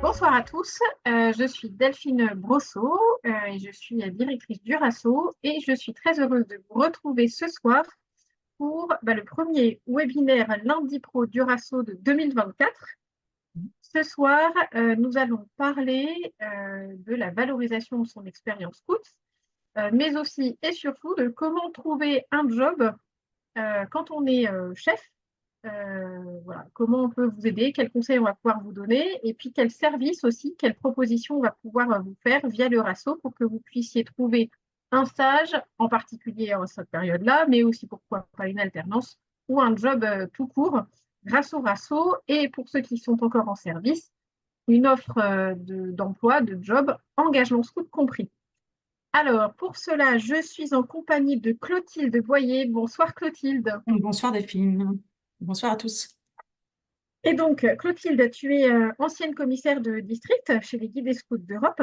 Bonsoir à tous, je suis Delphine Brosseau et je suis directrice du RASSO et je suis très heureuse de vous retrouver ce soir pour le premier webinaire Lundi Pro du RASSO de 2024. Ce soir, nous allons parler de la valorisation de son expérience scout, mais aussi et surtout de comment trouver un job quand on est chef. Voilà, comment on peut vous aider, quels conseils on va pouvoir vous donner, et puis quels services aussi, quelles propositions on va pouvoir vous faire via le RASSO pour que vous puissiez trouver un stage, en particulier en cette période-là, mais aussi pourquoi pas une alternance ou un job tout court grâce au RASSO. Et pour ceux qui sont encore en service, une offre d'emploi, de job, engagement scout compris. Alors, pour cela, je suis en compagnie de Clotilde Boyer. Bonsoir Clotilde. Bonsoir Delphine. Bonsoir à tous. Et donc, Clotilde, tu es ancienne commissaire de district chez les Guides et Scouts d'Europe.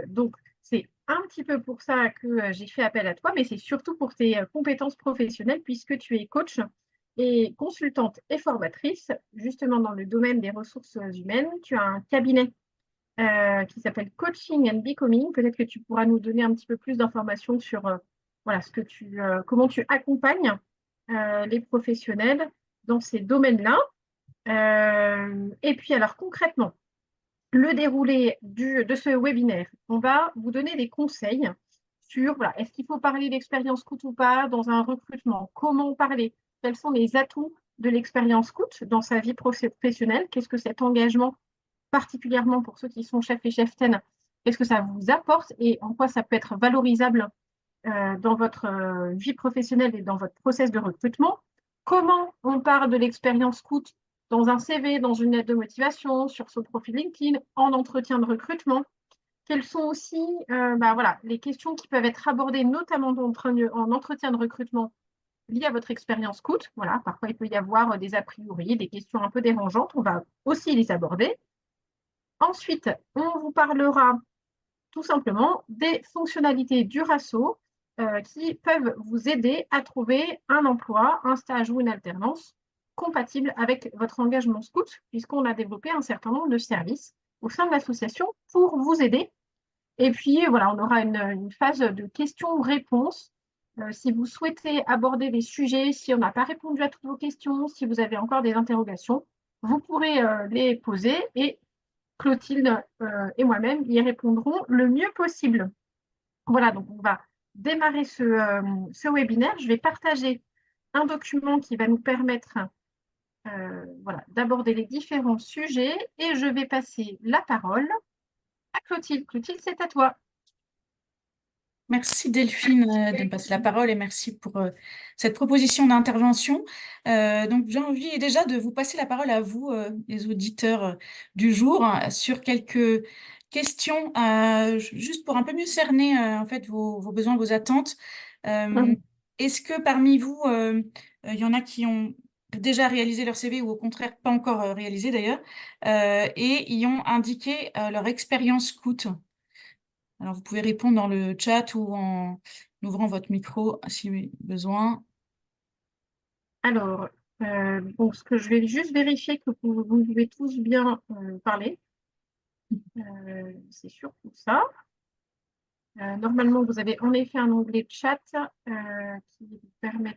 Donc, c'est un petit peu pour ça que j'ai fait appel à toi, mais c'est surtout pour tes compétences professionnelles, puisque tu es coach et consultante et formatrice, justement dans le domaine des ressources humaines. Tu as un cabinet qui s'appelle Coaching and Becoming. Peut-être que tu pourras nous donner un petit peu plus d'informations sur voilà, comment tu accompagnes les professionnels dans ces domaines-là. Et puis, alors concrètement, le déroulé de ce webinaire, on va vous donner des conseils sur voilà, est-ce qu'il faut parler d'expérience scout ou pas dans un recrutement, comment parler, quels sont les atouts de l'expérience scout dans sa vie professionnelle, qu'est-ce que cet engagement, particulièrement pour ceux qui sont chefs et cheftaines, qu'est-ce que ça vous apporte et en quoi ça peut être valorisable dans votre vie professionnelle et dans votre process de recrutement. Comment on parle de l'expérience scout dans un CV, dans une lettre de motivation, sur son profil LinkedIn, en entretien de recrutement. Quelles sont aussi voilà, les questions qui peuvent être abordées, notamment en entretien de recrutement liées à votre expérience scout. Voilà, parfois, il peut y avoir des a priori, des questions un peu dérangeantes. On va aussi les aborder. Ensuite, on vous parlera tout simplement des fonctionnalités du RASSO qui peuvent vous aider à trouver un emploi, un stage ou une alternance compatible avec votre engagement scout, puisqu'on a développé un certain nombre de services au sein de l'association pour vous aider. Et puis, voilà, on aura une phase de questions-réponses. Si vous souhaitez aborder des sujets, si on n'a pas répondu à toutes vos questions, si vous avez encore des interrogations, vous pourrez les poser et Clotilde et moi-même y répondrons le mieux possible. Voilà, donc on va démarrer ce webinaire. Je vais partager un document qui va nous permettre voilà, d'aborder les différents sujets et je vais passer la parole à Clotilde. Clotilde, c'est à toi. Merci Delphine de me passer la parole et merci pour cette proposition d'intervention. Donc j'ai envie déjà de vous passer la parole à vous, les auditeurs du jour, hein, sur quelques questions, juste pour un peu mieux cerner en fait vos besoins, vos attentes. Euh, Est-ce que parmi vous, il y en a qui ont déjà réalisé leur CV ou au contraire pas encore réalisé d'ailleurs, et y ont indiqué leur expérience scout? Alors, vous pouvez répondre dans le chat ou en ouvrant votre micro si besoin. Alors, bon, ce que je vais juste vérifier que vous pouvez tous bien parler. C'est surtout ça. Normalement, vous avez en effet un onglet chat qui permet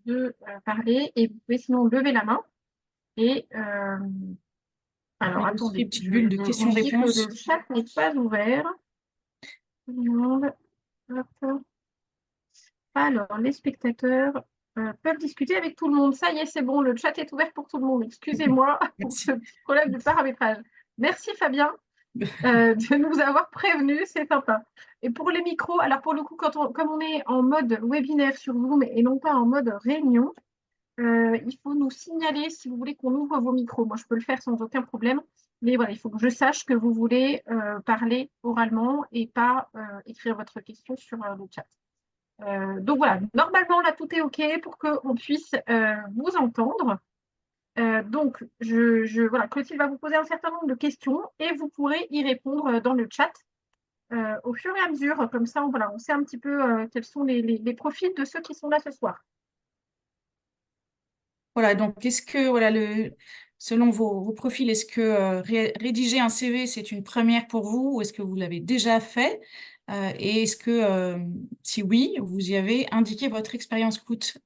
de parler et vous pouvez sinon lever la main. Et alors, Il y a aussi des attendez, petites bulles de on me dit que questions-réponses. le chat n'est pas ouvert. Hop. Alors, les spectateurs peuvent discuter avec tout le monde. Ça y est, c'est bon, le chat est ouvert pour tout le monde. Excusez-moi pour ce Merci. petit problème de paramétrage. Merci Fabien de nous avoir prévenus, c'est sympa. Et pour les micros, alors pour le coup, comme on est en mode webinaire sur Zoom et non pas en mode réunion, il faut nous signaler si vous voulez qu'on ouvre vos micros. Moi, je peux le faire sans aucun problème. Mais voilà, il faut que je sache que vous voulez parler oralement et pas écrire votre question sur le chat. Donc voilà, normalement, là, tout est OK pour qu'on puisse vous entendre. Donc, voilà, Clotilde va vous poser un certain nombre de questions et vous pourrez y répondre dans le chat au fur et à mesure. Comme ça, voilà, on sait un petit peu quels sont les profils de ceux qui sont là ce soir. Voilà, donc est-ce que voilà selon vos profils, est-ce que rédiger un CV, c'est une première pour vous ou est-ce que vous l'avez déjà fait? Et est-ce que, si oui, vous y avez indiqué votre expérience coûte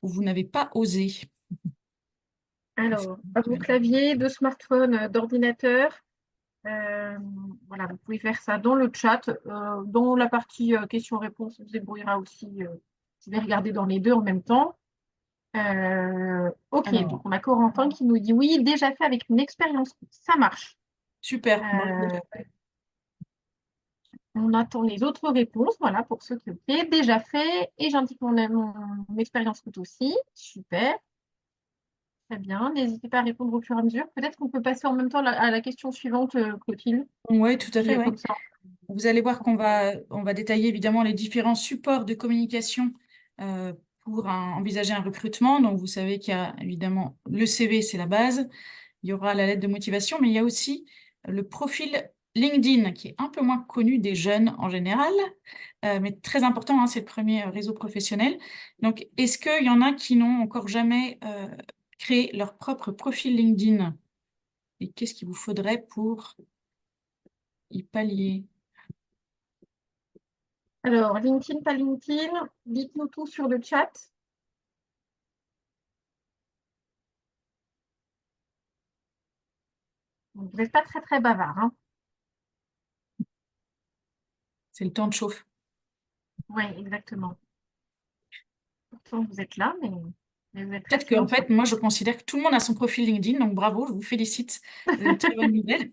ou vous n'avez pas osé? Alors, à vos claviers de smartphone, d'ordinateur, voilà, vous pouvez faire ça dans le chat. Dans la partie questions-réponses, on se débrouillera aussi. Je vais regarder dans les deux en même temps. Ok, donc Alors, on a Corentin qui nous dit oui, déjà fait avec une expérience. Ça marche. super. Bon, Euh, on attend les autres réponses, voilà, pour ceux qui OK. Déjà fait. Et j'indique mon expérience coûte aussi. Super. Très bien. N'hésitez pas à répondre au fur et à mesure. Peut-être qu'on peut passer en même temps à la question suivante, Clotilde. oui, tout à Puis, fait, oui. comme ça. Vous allez voir qu'on va détailler évidemment les différents supports de communication euh, pour envisager un recrutement. Donc, vous savez qu'il y a évidemment le CV, c'est la base. Il y aura la lettre de motivation, mais il y a aussi le profil LinkedIn qui est un peu moins connu des jeunes en général, mais très important, hein, c'est le premier réseau professionnel. Donc, est-ce qu'il y en a qui n'ont encore jamais créé leur propre profil LinkedIn? Et qu'est-ce qu'il vous faudrait pour y pallier? Alors, LinkedIn, pas LinkedIn. Dites-nous tout sur le chat. Vous n'êtes pas très, très bavard, hein. C'est le temps de chauffe. Oui, exactement. Pourtant, vous êtes là, mais vous êtes très Peut-être qu'en silencieux. fait, moi, je considère que tout le monde a son profil LinkedIn, donc bravo, je vous félicite. C'est une très bonne nouvelle.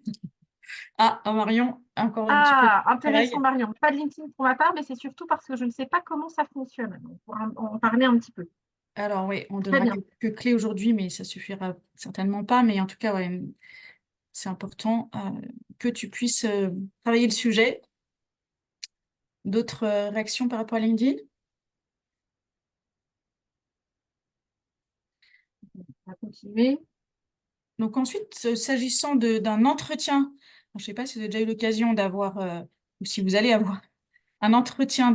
Ah, Marion, encore un petit peu de Ah, intéressant, travail. Marion. Pas de LinkedIn pour ma part, mais c'est surtout parce que je ne sais pas comment ça fonctionne. Donc, on pourra en parler un petit peu. Alors oui, on Très donnera bien. quelques clés aujourd'hui, mais ça suffira certainement pas. Mais en tout cas, ouais, c'est important que tu puisses travailler le sujet. D'autres réactions par rapport à LinkedIn? On va continuer. Donc ensuite, s'agissant d'un entretien, je ne sais pas si vous avez déjà eu l'occasion d'avoir, ou si vous allez avoir un entretien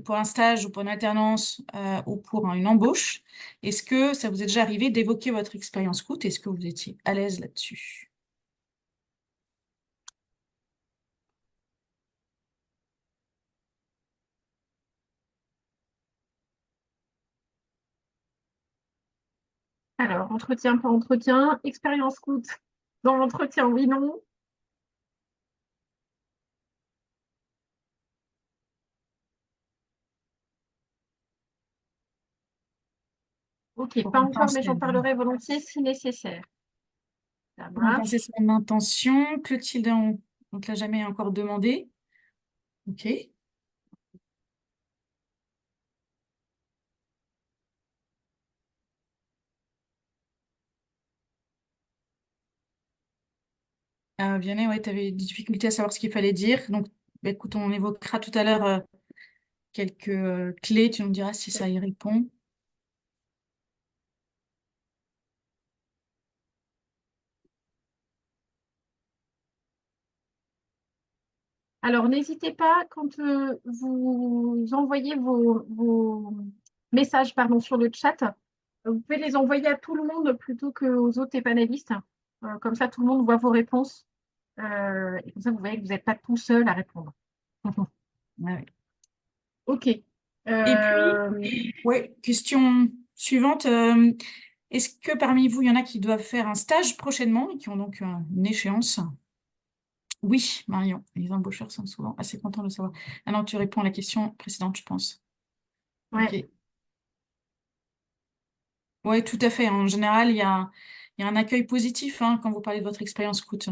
pour un stage ou pour une alternance ou pour une embauche. Est-ce que ça vous est déjà arrivé d'évoquer votre expérience coûte? Est-ce que vous étiez à l'aise là-dessus? Alors, entretien, pas entretien. Expérience coûte. Dans l'entretien, oui, non. Ok, Pour pas l'instant, encore, mais j'en parlerai volontiers si nécessaire. Ça comment penser marche. son intention? Clotilde, on ne te l'a jamais encore demandé. Ok. Vianney, ouais, tu avais des difficultés à savoir ce qu'il fallait dire. Donc, bah, écoute, on évoquera tout à l'heure quelques clés. Tu nous diras si ça y répond. Alors, n'hésitez pas, quand vous envoyez vos messages pardon, sur le chat, vous pouvez les envoyer à tout le monde plutôt qu'aux autres panélistes. Comme ça, tout le monde voit vos réponses. Et comme ça, vous voyez que vous n'êtes pas tout seul à répondre. Ouais. OK. Et puis, Euh, ouais, question suivante. Est-ce que parmi vous, il y en a qui doivent faire un stage prochainement et qui ont donc une échéance? Oui, Marion, les embaucheurs sont souvent assez contents de savoir. Ah non, tu réponds à la question précédente, je pense. Ok. ouais. Oui, tout à fait. En général, il y a un accueil positif hein, quand vous parlez de votre expérience coûte.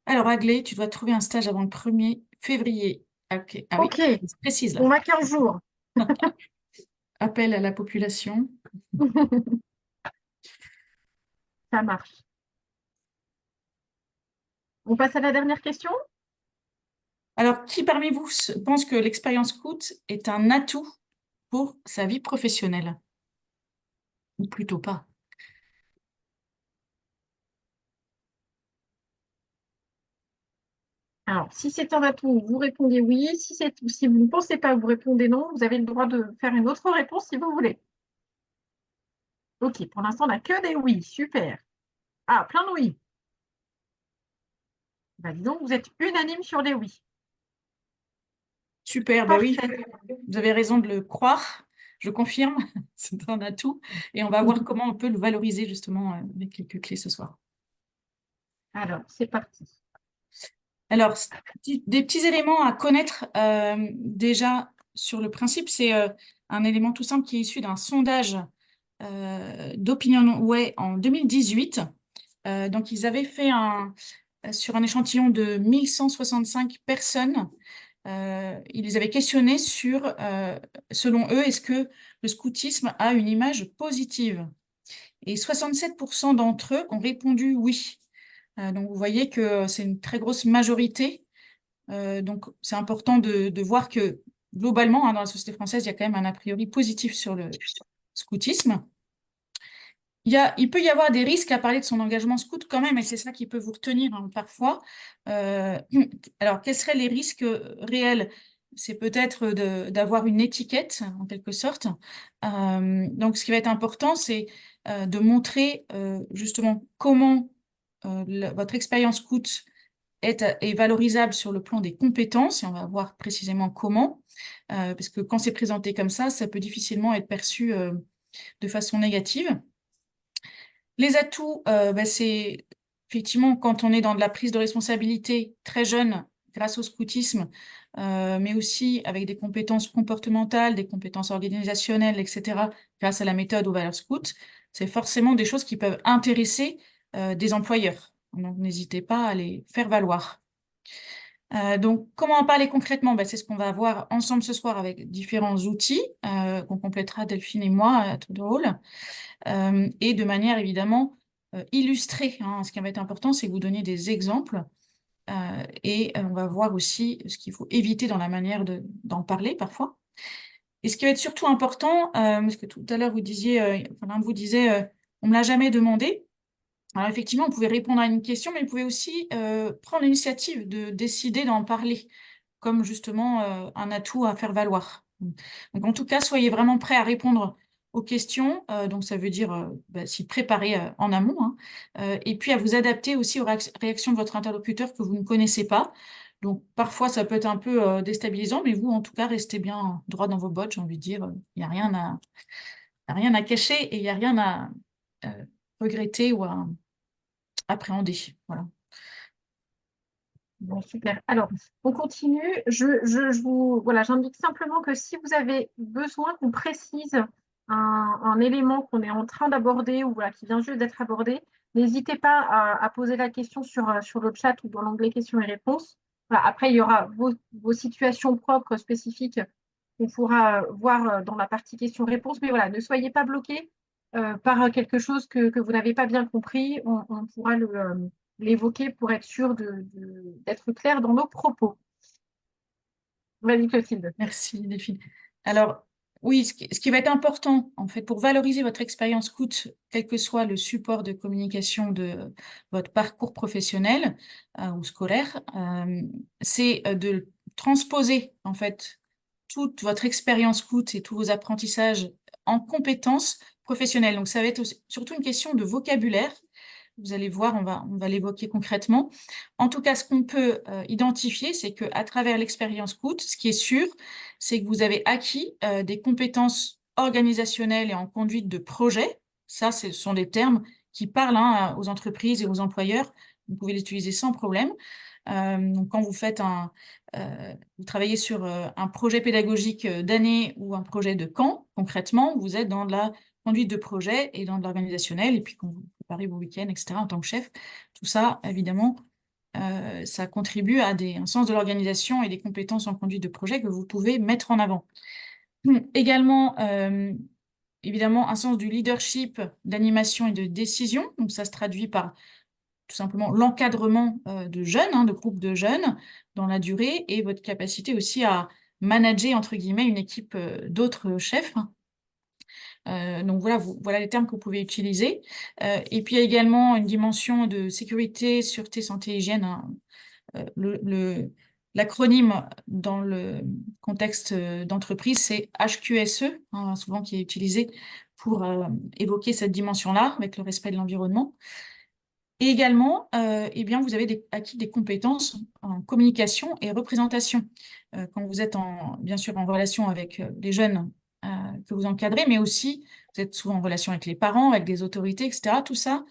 Alors, Aglé, tu dois trouver un stage avant le 1er février. Ok. Ah oui, OK. c'est précise là. On a 15 jours. Appel à la population. Ça marche. On passe à la dernière question? Alors, qui parmi vous pense que l'expérience coûte est un atout pour sa vie professionnelle? Ou plutôt pas. Alors, si c'est un atout, vous répondez oui. Si vous ne pensez pas, vous répondez non. Vous avez le droit de faire une autre réponse si vous voulez. OK, pour l'instant, on n'a que des oui. Super. Ah, plein de oui. Bah, dis donc, vous êtes unanime sur les oui. Super, ben oui, Parfait. vous avez raison de le croire, je confirme, c'est un atout, et on va voir comment on peut le valoriser justement avec quelques clés ce soir. Alors, c'est parti. Alors, des petits éléments à connaître déjà sur le principe, c'est un élément tout simple qui est issu d'un sondage d'OpinionWay en 2018. Donc, ils avaient fait sur un échantillon de 1165 personnes, ils les avaient questionnés sur, selon eux, est-ce que le scoutisme a une image positive? Et 67% d'entre eux ont répondu oui. Donc, vous voyez que c'est une très grosse majorité. Donc, c'est important de voir que globalement, dans la société française, il y a quand même un a priori positif sur le scoutisme. Il peut y avoir des risques à parler de son engagement scout quand même, et c'est ça qui peut vous retenir parfois. Euh, alors, quels seraient les risques réels? C'est peut-être d'avoir une étiquette, en quelque sorte. Donc, ce qui va être important, c'est de montrer justement comment votre expérience scout est valorisable sur le plan des compétences, et on va voir précisément comment, parce que quand c'est présenté comme ça peut difficilement être perçu de façon négative. Les atouts, c'est effectivement quand on est dans de la prise de responsabilité très jeune, grâce au scoutisme, mais aussi avec des compétences comportementales, des compétences organisationnelles, etc., grâce à la méthode aux valeurs scouts, c'est forcément des choses qui peuvent intéresser des employeurs. Donc, n'hésitez pas à les faire valoir. Donc, comment en parler concrètement? C'est ce qu'on va voir ensemble ce soir avec différents outils qu'on complétera Delphine et moi à tour de rôle. Et de manière évidemment illustrée, hein. Ce qui va être important, c'est que vous donniez des exemples et on va voir aussi ce qu'il faut éviter dans la manière d'en parler parfois. Et ce qui va être surtout important, parce que tout à l'heure vous disiez, l'un de vous disait, on me l'a jamais demandé. Alors effectivement, vous pouvez répondre à une question, mais vous pouvez aussi prendre l'initiative de décider d'en parler, comme justement un atout à faire valoir. Donc en tout cas, soyez vraiment prêts à répondre aux questions, donc ça veut dire s'y préparer en amont, hein, et puis à vous adapter aussi aux réactions de votre interlocuteur que vous ne connaissez pas. Donc parfois, ça peut être un peu déstabilisant, mais vous, en tout cas, restez bien droit dans vos bottes, j'ai envie de dire. Il n'y a rien à cacher et il n'y a rien à regretter ou à appréhender. Voilà. Bon, super. Alors, on continue. Voilà, j'indique simplement que si vous avez besoin qu'on précise un élément qu'on est en train d'aborder ou voilà, qui vient juste d'être abordé, n'hésitez pas à poser la question sur le chat ou dans l'onglet questions et réponses. Voilà, après, il y aura vos situations propres spécifiques qu'on pourra voir dans la partie questions-réponses. Mais voilà, ne soyez pas bloqués par quelque chose que vous n'avez pas bien compris. On pourra l'évoquer pour être sûr d'être clair dans nos propos. Vas-y, Clotilde. Merci, Delphine. Alors, oui, ce qui va être important, en fait, pour valoriser votre expérience scout, quel que soit le support de communication de votre parcours professionnel ou scolaire, c'est de transposer, en fait, toute votre expérience scout et tous vos apprentissages en compétences professionnelles. Donc, ça va être surtout une question de vocabulaire. Vous allez voir, on va l'évoquer concrètement. En tout cas, ce qu'on peut identifier, c'est qu'à travers l'expérience scout, ce qui est sûr, c'est que vous avez acquis des compétences organisationnelles et en conduite de projet. Ça, ce sont des termes qui parlent hein, aux entreprises et aux employeurs. Vous pouvez les utiliser sans problème. Donc, quand vous travaillez sur un projet pédagogique d'année ou un projet de camp, concrètement, vous êtes dans de la conduite de projet et dans de l'organisationnel. Et puis, quand vous préparez vos week-ends, etc., en tant que chef, tout ça, évidemment, ça contribue à un sens de l'organisation et des compétences en conduite de projet que vous pouvez mettre en avant. Également, évidemment, un sens du leadership, d'animation et de décision. Donc, ça se traduit par tout simplement l'encadrement de jeunes, hein, de groupes de jeunes dans la durée et votre capacité aussi à manager, entre guillemets, une équipe d'autres chefs. Donc voilà les termes que vous pouvez utiliser. Et puis il y a également une dimension de sécurité, sûreté, santé, hygiène, hein. L'acronyme dans le contexte d'entreprise, c'est HQSE, hein, souvent qui est utilisé pour évoquer cette dimension-là, avec le respect de l'environnement. Et également, eh bien, vous avez acquis des compétences en communication et représentation. Quand vous êtes bien sûr en relation avec les jeunes euh, que vous encadrez, mais aussi vous êtes souvent en relation avec les parents, avec des autorités, etc. Tout ça,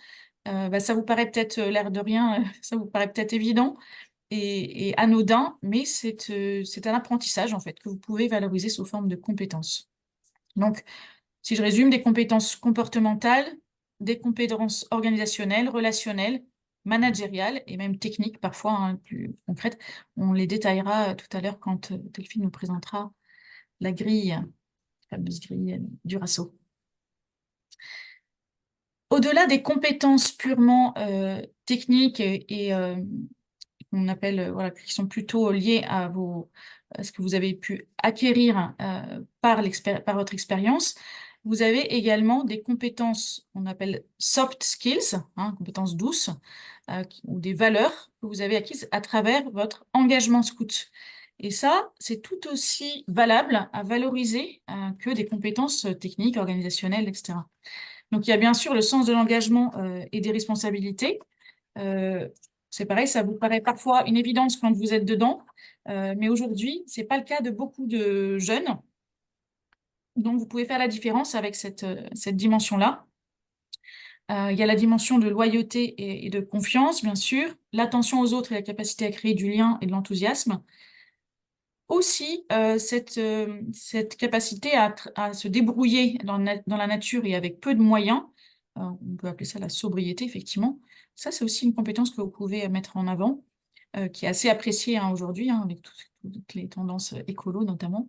bah, ça vous paraît peut-être l'air de rien, ça vous paraît peut-être évident et anodin, mais c'est un apprentissage en fait que vous pouvez valoriser sous forme de compétences. Donc, si je résume, des compétences comportementales, des compétences organisationnelles, relationnelles, managériales et même techniques parfois, hein, plus concrètes. On les détaillera tout à l'heure quand Delphine nous présentera la grille, la fameuse grille du RASO. Au-delà des compétences purement techniques et qu'on appelle, voilà, qui sont plutôt liées à ce que vous avez pu acquérir par votre expérience, vous avez également des compétences qu'on appelle soft skills, hein, compétences douces, ou des valeurs que vous avez acquises à travers votre engagement scout. Et ça, c'est tout aussi valable à valoriser que des compétences techniques, organisationnelles, etc. Donc, il y a bien sûr le sens de l'engagement et des responsabilités. Euh, c'est pareil, ça vous paraît parfois une évidence quand vous êtes dedans, mais aujourd'hui, ce n'est pas le cas de beaucoup de jeunes. Donc, vous pouvez faire la différence avec cette dimension-là. Il y a la dimension de loyauté et de confiance, bien sûr, l'attention aux autres et la capacité à créer du lien et de l'enthousiasme. Aussi, cette capacité à se débrouiller dans la nature et avec peu de moyens, on peut appeler ça la sobriété, effectivement. Ça, c'est aussi une compétence que vous pouvez mettre en avant, qui est assez appréciée hein, aujourd'hui, hein, avec toutes les tendances écolo notamment.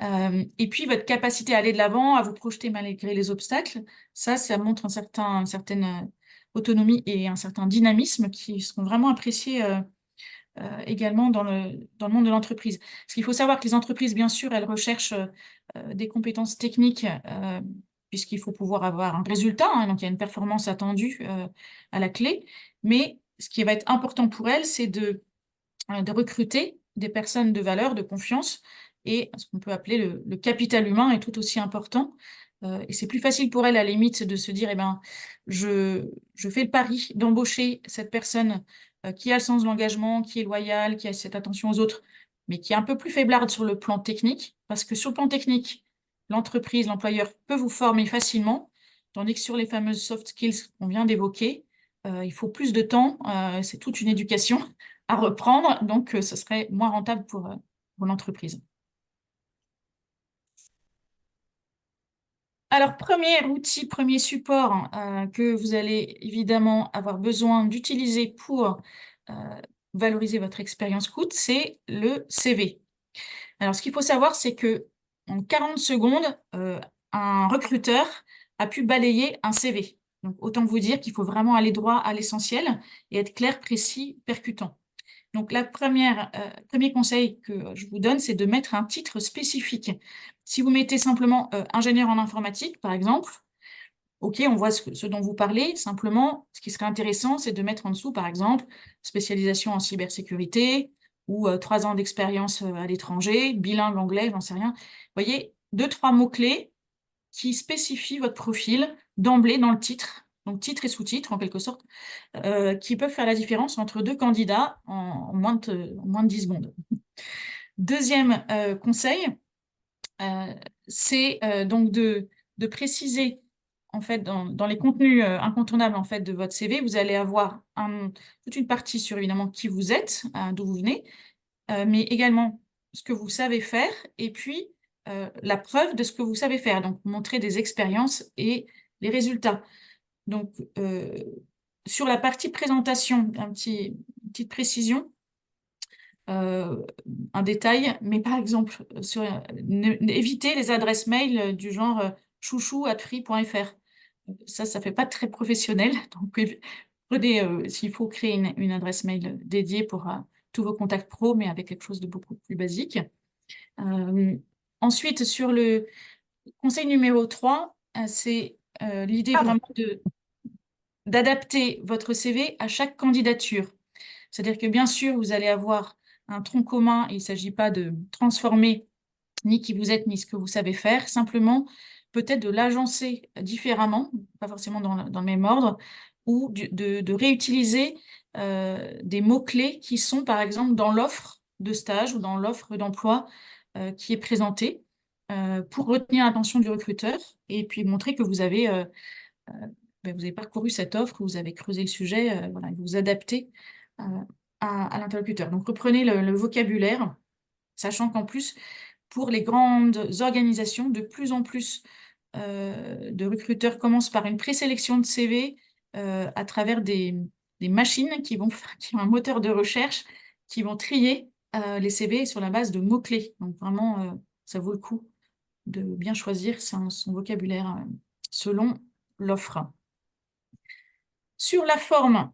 Et puis, votre capacité à aller de l'avant, à vous projeter malgré les obstacles, ça montre une certaine autonomie et un certain dynamisme qui seront vraiment appréciés également dans le monde de l'entreprise. Parce qu'il faut savoir que les entreprises, bien sûr, elles recherchent des compétences techniques, puisqu'il faut pouvoir avoir un résultat, hein, donc il y a une performance attendue à la clé. Mais ce qui va être important pour elles, c'est de recruter des personnes de valeur, de confiance, et ce qu'on peut appeler le capital humain est tout aussi important. Et c'est plus facile pour elles, à la limite, de se dire, eh ben, je fais le pari d'embaucher cette personne qui a le sens de l'engagement, qui est loyale, qui a cette attention aux autres, mais qui est un peu plus faiblarde sur le plan technique, parce que sur le plan technique, l'entreprise, l'employeur peut vous former facilement, tandis que sur les fameuses soft skills qu'on vient d'évoquer, il faut plus de temps, c'est toute une éducation à reprendre, donc ce serait moins rentable pour l'entreprise. Alors, premier outil, premier support que vous allez évidemment avoir besoin d'utiliser pour euh, valoriser votre expérience coûte, c'est le CV. Alors, ce qu'il faut savoir, c'est que en 40 secondes, un recruteur a pu balayer un CV. Donc, autant vous dire qu'il faut vraiment aller droit à l'essentiel et être clair, précis, percutant. Donc, premier conseil que je vous donne, c'est de mettre un titre spécifique. Si vous mettez simplement ingénieur en informatique, par exemple, OK, on voit ce dont vous parlez. Simplement, ce qui serait intéressant, c'est de mettre en dessous, par exemple, spécialisation en cybersécurité ou 3 ans d'expérience à l'étranger, bilingue anglais, j'en sais rien. Vous voyez, 2, 3 mots-clés qui spécifient votre profil d'emblée dans le titre, donc titre et sous-titre en quelque sorte, qui peuvent faire la différence entre deux candidats en moins de 10 secondes. Deuxième conseil, c'est donc de préciser en fait dans les contenus incontournables en fait de votre CV, vous allez avoir toute une partie sur évidemment qui vous êtes, d'où vous venez, mais également ce que vous savez faire et puis la preuve de ce que vous savez faire. Donc montrer des expériences et les résultats. Donc sur la partie présentation, une petite précision. Un détail, mais par exemple, éviter les adresses mail du genre chouchou@free.fr. Ça fait pas très professionnel. Donc, prenez, s'il faut créer une adresse mail dédiée pour tous vos contacts pro, mais avec quelque chose de beaucoup plus basique. Euh, Ensuite, sur le conseil numéro 3, c'est l'idée Pardon. vraiment d'adapter votre CV à chaque candidature. C'est-à-dire que bien sûr, vous allez avoir un tronc commun. Il ne s'agit pas de transformer ni qui vous êtes, ni ce que vous savez faire. Simplement, peut-être de l'agencer différemment, pas forcément dans le même ordre, ou de réutiliser des mots-clés qui sont, par exemple, dans l'offre de stage ou dans l'offre d'emploi qui est présentée pour retenir l'attention du recruteur et puis montrer que vous avez parcouru cette offre, que vous avez creusé le sujet, voilà, et vous vous adaptez euh, à l'interlocuteur. Donc, reprenez le vocabulaire, sachant qu'en plus, pour les grandes organisations, de plus en plus de recruteurs commencent par une présélection de CV à travers des machines qui ont un moteur de recherche, qui vont trier les CV sur la base de mots-clés. Donc vraiment, ça vaut le coup de bien choisir son vocabulaire selon l'offre. Sur la forme,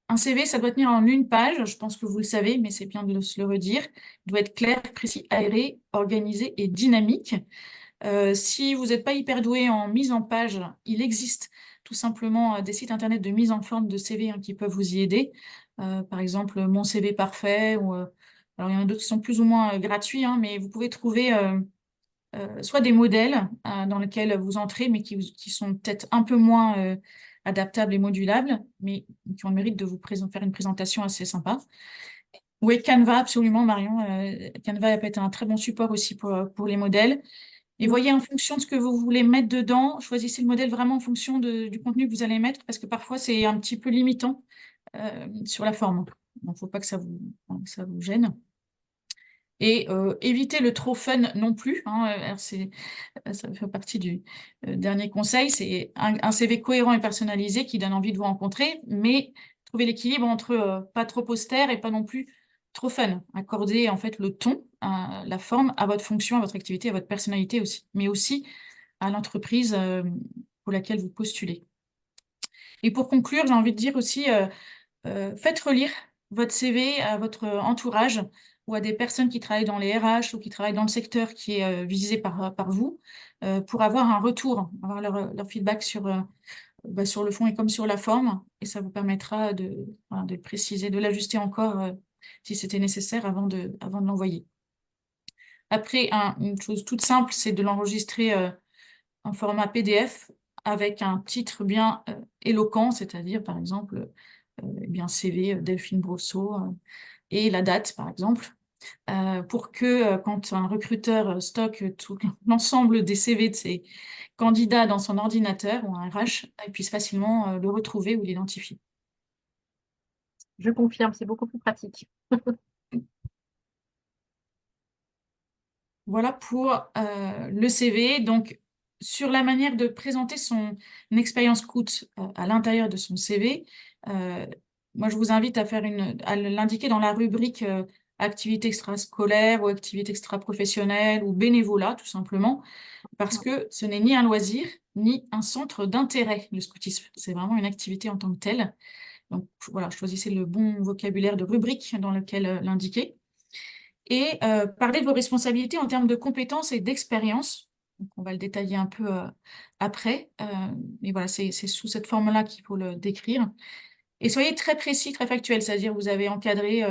un CV, ça doit tenir en une page. Je pense que vous le savez, mais c'est bien de se le redire. Il doit être clair, précis, aéré, organisé et dynamique. Si vous n'êtes pas hyper doué en mise en page, il existe tout simplement des sites internet de mise en forme de CV qui peuvent vous y aider. Par exemple, Mon CV Parfait, alors il y en a d'autres qui sont plus ou moins gratuits, mais vous pouvez trouver soit des modèles dans lesquels vous entrez, mais qui sont peut-être un peu moins adaptables et modulables, mais qui ont le mérite de vous faire une présentation assez sympa. Oui, Canva, absolument, Marion. Canva peut être un très bon support aussi pour les modèles. Et voyez en fonction de ce que vous voulez mettre dedans, choisissez le modèle vraiment en fonction du contenu que vous allez mettre, parce que parfois c'est un petit peu limitant sur la forme. Donc, il ne faut pas que ça vous gêne. Et évitez le trop fun non plus. Alors ça fait partie du dernier conseil. C'est un CV cohérent et personnalisé qui donne envie de vous rencontrer, mais trouver l'équilibre entre pas trop austère et pas non plus trop fun. Accorder en fait le ton, la forme à votre fonction, à votre activité, à votre personnalité aussi, mais aussi à l'entreprise pour laquelle vous postulez. Et pour conclure, j'ai envie de dire aussi, faites relire votre CV à votre entourage ou à des personnes qui travaillent dans les RH ou qui travaillent dans le secteur qui est visé par vous pour avoir un retour, avoir leur feedback sur le fond et comme sur la forme. Et ça vous permettra voilà, de le préciser, de l'ajuster encore si c'était nécessaire avant de l'envoyer. Après, une chose toute simple, c'est de l'enregistrer en format PDF avec un titre bien éloquent, c'est-à-dire par exemple bien CV Delphine Brosseau et la date par exemple, pour que quand un recruteur stocke tout l'ensemble des CV de ses candidats dans son ordinateur ou un RH, il puisse facilement le retrouver ou l'identifier. Je confirme, c'est beaucoup plus pratique. Voilà pour le CV. Donc, sur la manière de présenter son expérience coûte à l'intérieur de son CV, moi, je vous invite à l'indiquer dans la rubrique activité extrascolaire ou activité extra-professionnelle ou bénévolat, tout simplement, parce que ce n'est ni un loisir, ni un centre d'intérêt, le scoutisme. C'est vraiment une activité en tant que telle. Donc, voilà, choisissez le bon vocabulaire de rubrique dans lequel l'indiquer et parler de vos responsabilités en termes de compétences et d'expérience. Donc, on va le détailler un peu après. Mais voilà, c'est sous cette forme-là qu'il faut le décrire. Et soyez très précis, très factuel, c'est-à-dire vous avez encadré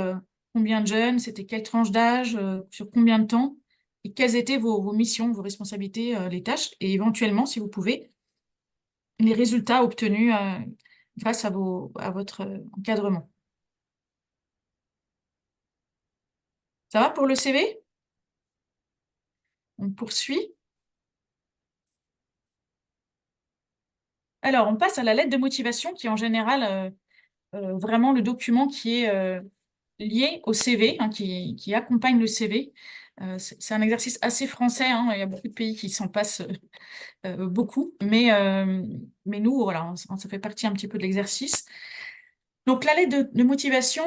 combien de jeunes, c'était quelle tranche d'âge, sur combien de temps, et quelles étaient vos missions, vos responsabilités, les tâches, et éventuellement, si vous pouvez, les résultats obtenus grâce à votre encadrement. Ça va pour le CV? On poursuit. Alors, on passe à la lettre de motivation qui est en général vraiment le document qui est lié au CV, qui accompagne le CV. C'est un exercice assez français, il y a beaucoup de pays qui s'en passent beaucoup, mais nous, voilà, ça fait partie un petit peu de l'exercice. Donc, la lettre de motivation,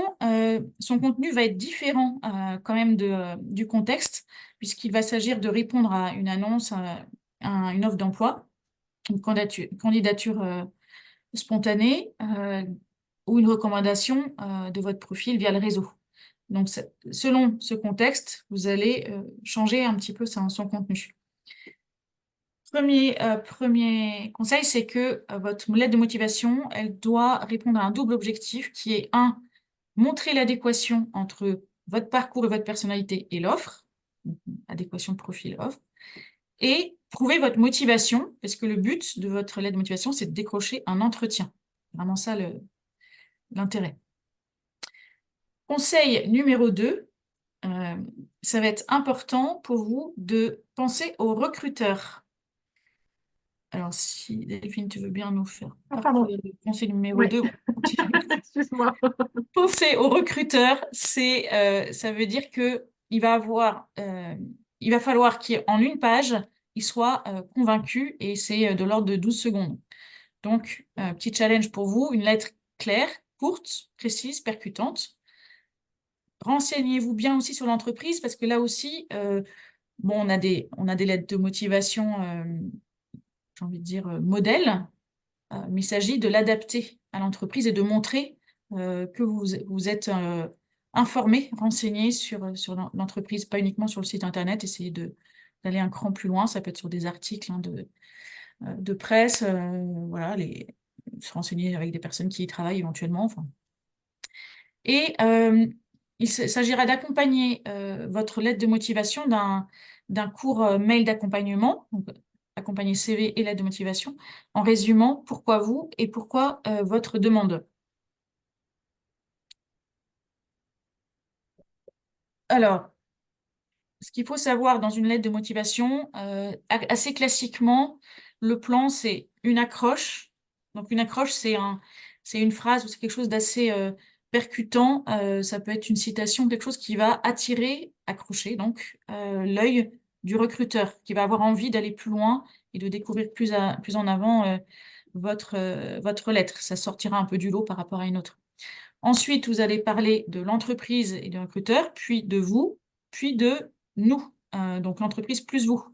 son contenu va être différent quand même du contexte, puisqu'il va s'agir de répondre à une annonce, à une offre d'emploi, une candidature spontanée ou une recommandation de votre profil via le réseau. Donc, selon ce contexte, vous allez changer un petit peu son contenu. Premier conseil, c'est que votre lettre de motivation, elle doit répondre à un double objectif qui est un, montrer l'adéquation entre votre parcours et votre personnalité et l'offre, adéquation de profil-offre, et prouver votre motivation, parce que le but de votre lettre de motivation, c'est de décrocher un entretien. vraiment ça l'intérêt. Conseil numéro 2, ça va être important pour vous de penser aux recruteurs. Alors, si Delphine, tu veux bien nous faire Ah, pardon. parcourir le conseil numéro Oui, 2, on continue. excuse-moi. Penser aux recruteurs, ça veut dire que il va falloir qu'en une page, il soit convaincu et c'est de l'ordre de 12 secondes. Donc, petit challenge pour vous, une lettre claire, courte, précise, percutante. Renseignez-vous bien aussi sur l'entreprise parce que là aussi, bon, on a des lettres de motivation, j'ai envie de dire, modèles, mais il s'agit de l'adapter à l'entreprise et de montrer que vous êtes informé, renseigné sur l'entreprise, pas uniquement sur le site internet. Essayez d'aller un cran plus loin. Ça peut être sur des articles hein, de presse, voilà, se renseigner avec des personnes qui y travaillent éventuellement. Enfin. Et il s'agira d'accompagner votre lettre de motivation d'un court mail d'accompagnement, donc accompagner CV et lettre de motivation, en résumant pourquoi vous et pourquoi votre demande. Alors, ce qu'il faut savoir dans une lettre de motivation, assez classiquement, le plan, c'est une accroche. Donc, une accroche, c'est une phrase ou c'est quelque chose d'assez percutant. Ça peut être une citation, quelque chose qui va attirer, accrocher, donc, l'œil du recruteur, qui va avoir envie d'aller plus loin et de découvrir plus en avant votre lettre. Ça sortira un peu du lot par rapport à une autre. Ensuite, vous allez parler de l'entreprise et du recruteur, puis de vous, puis de nous, donc l'entreprise plus vous.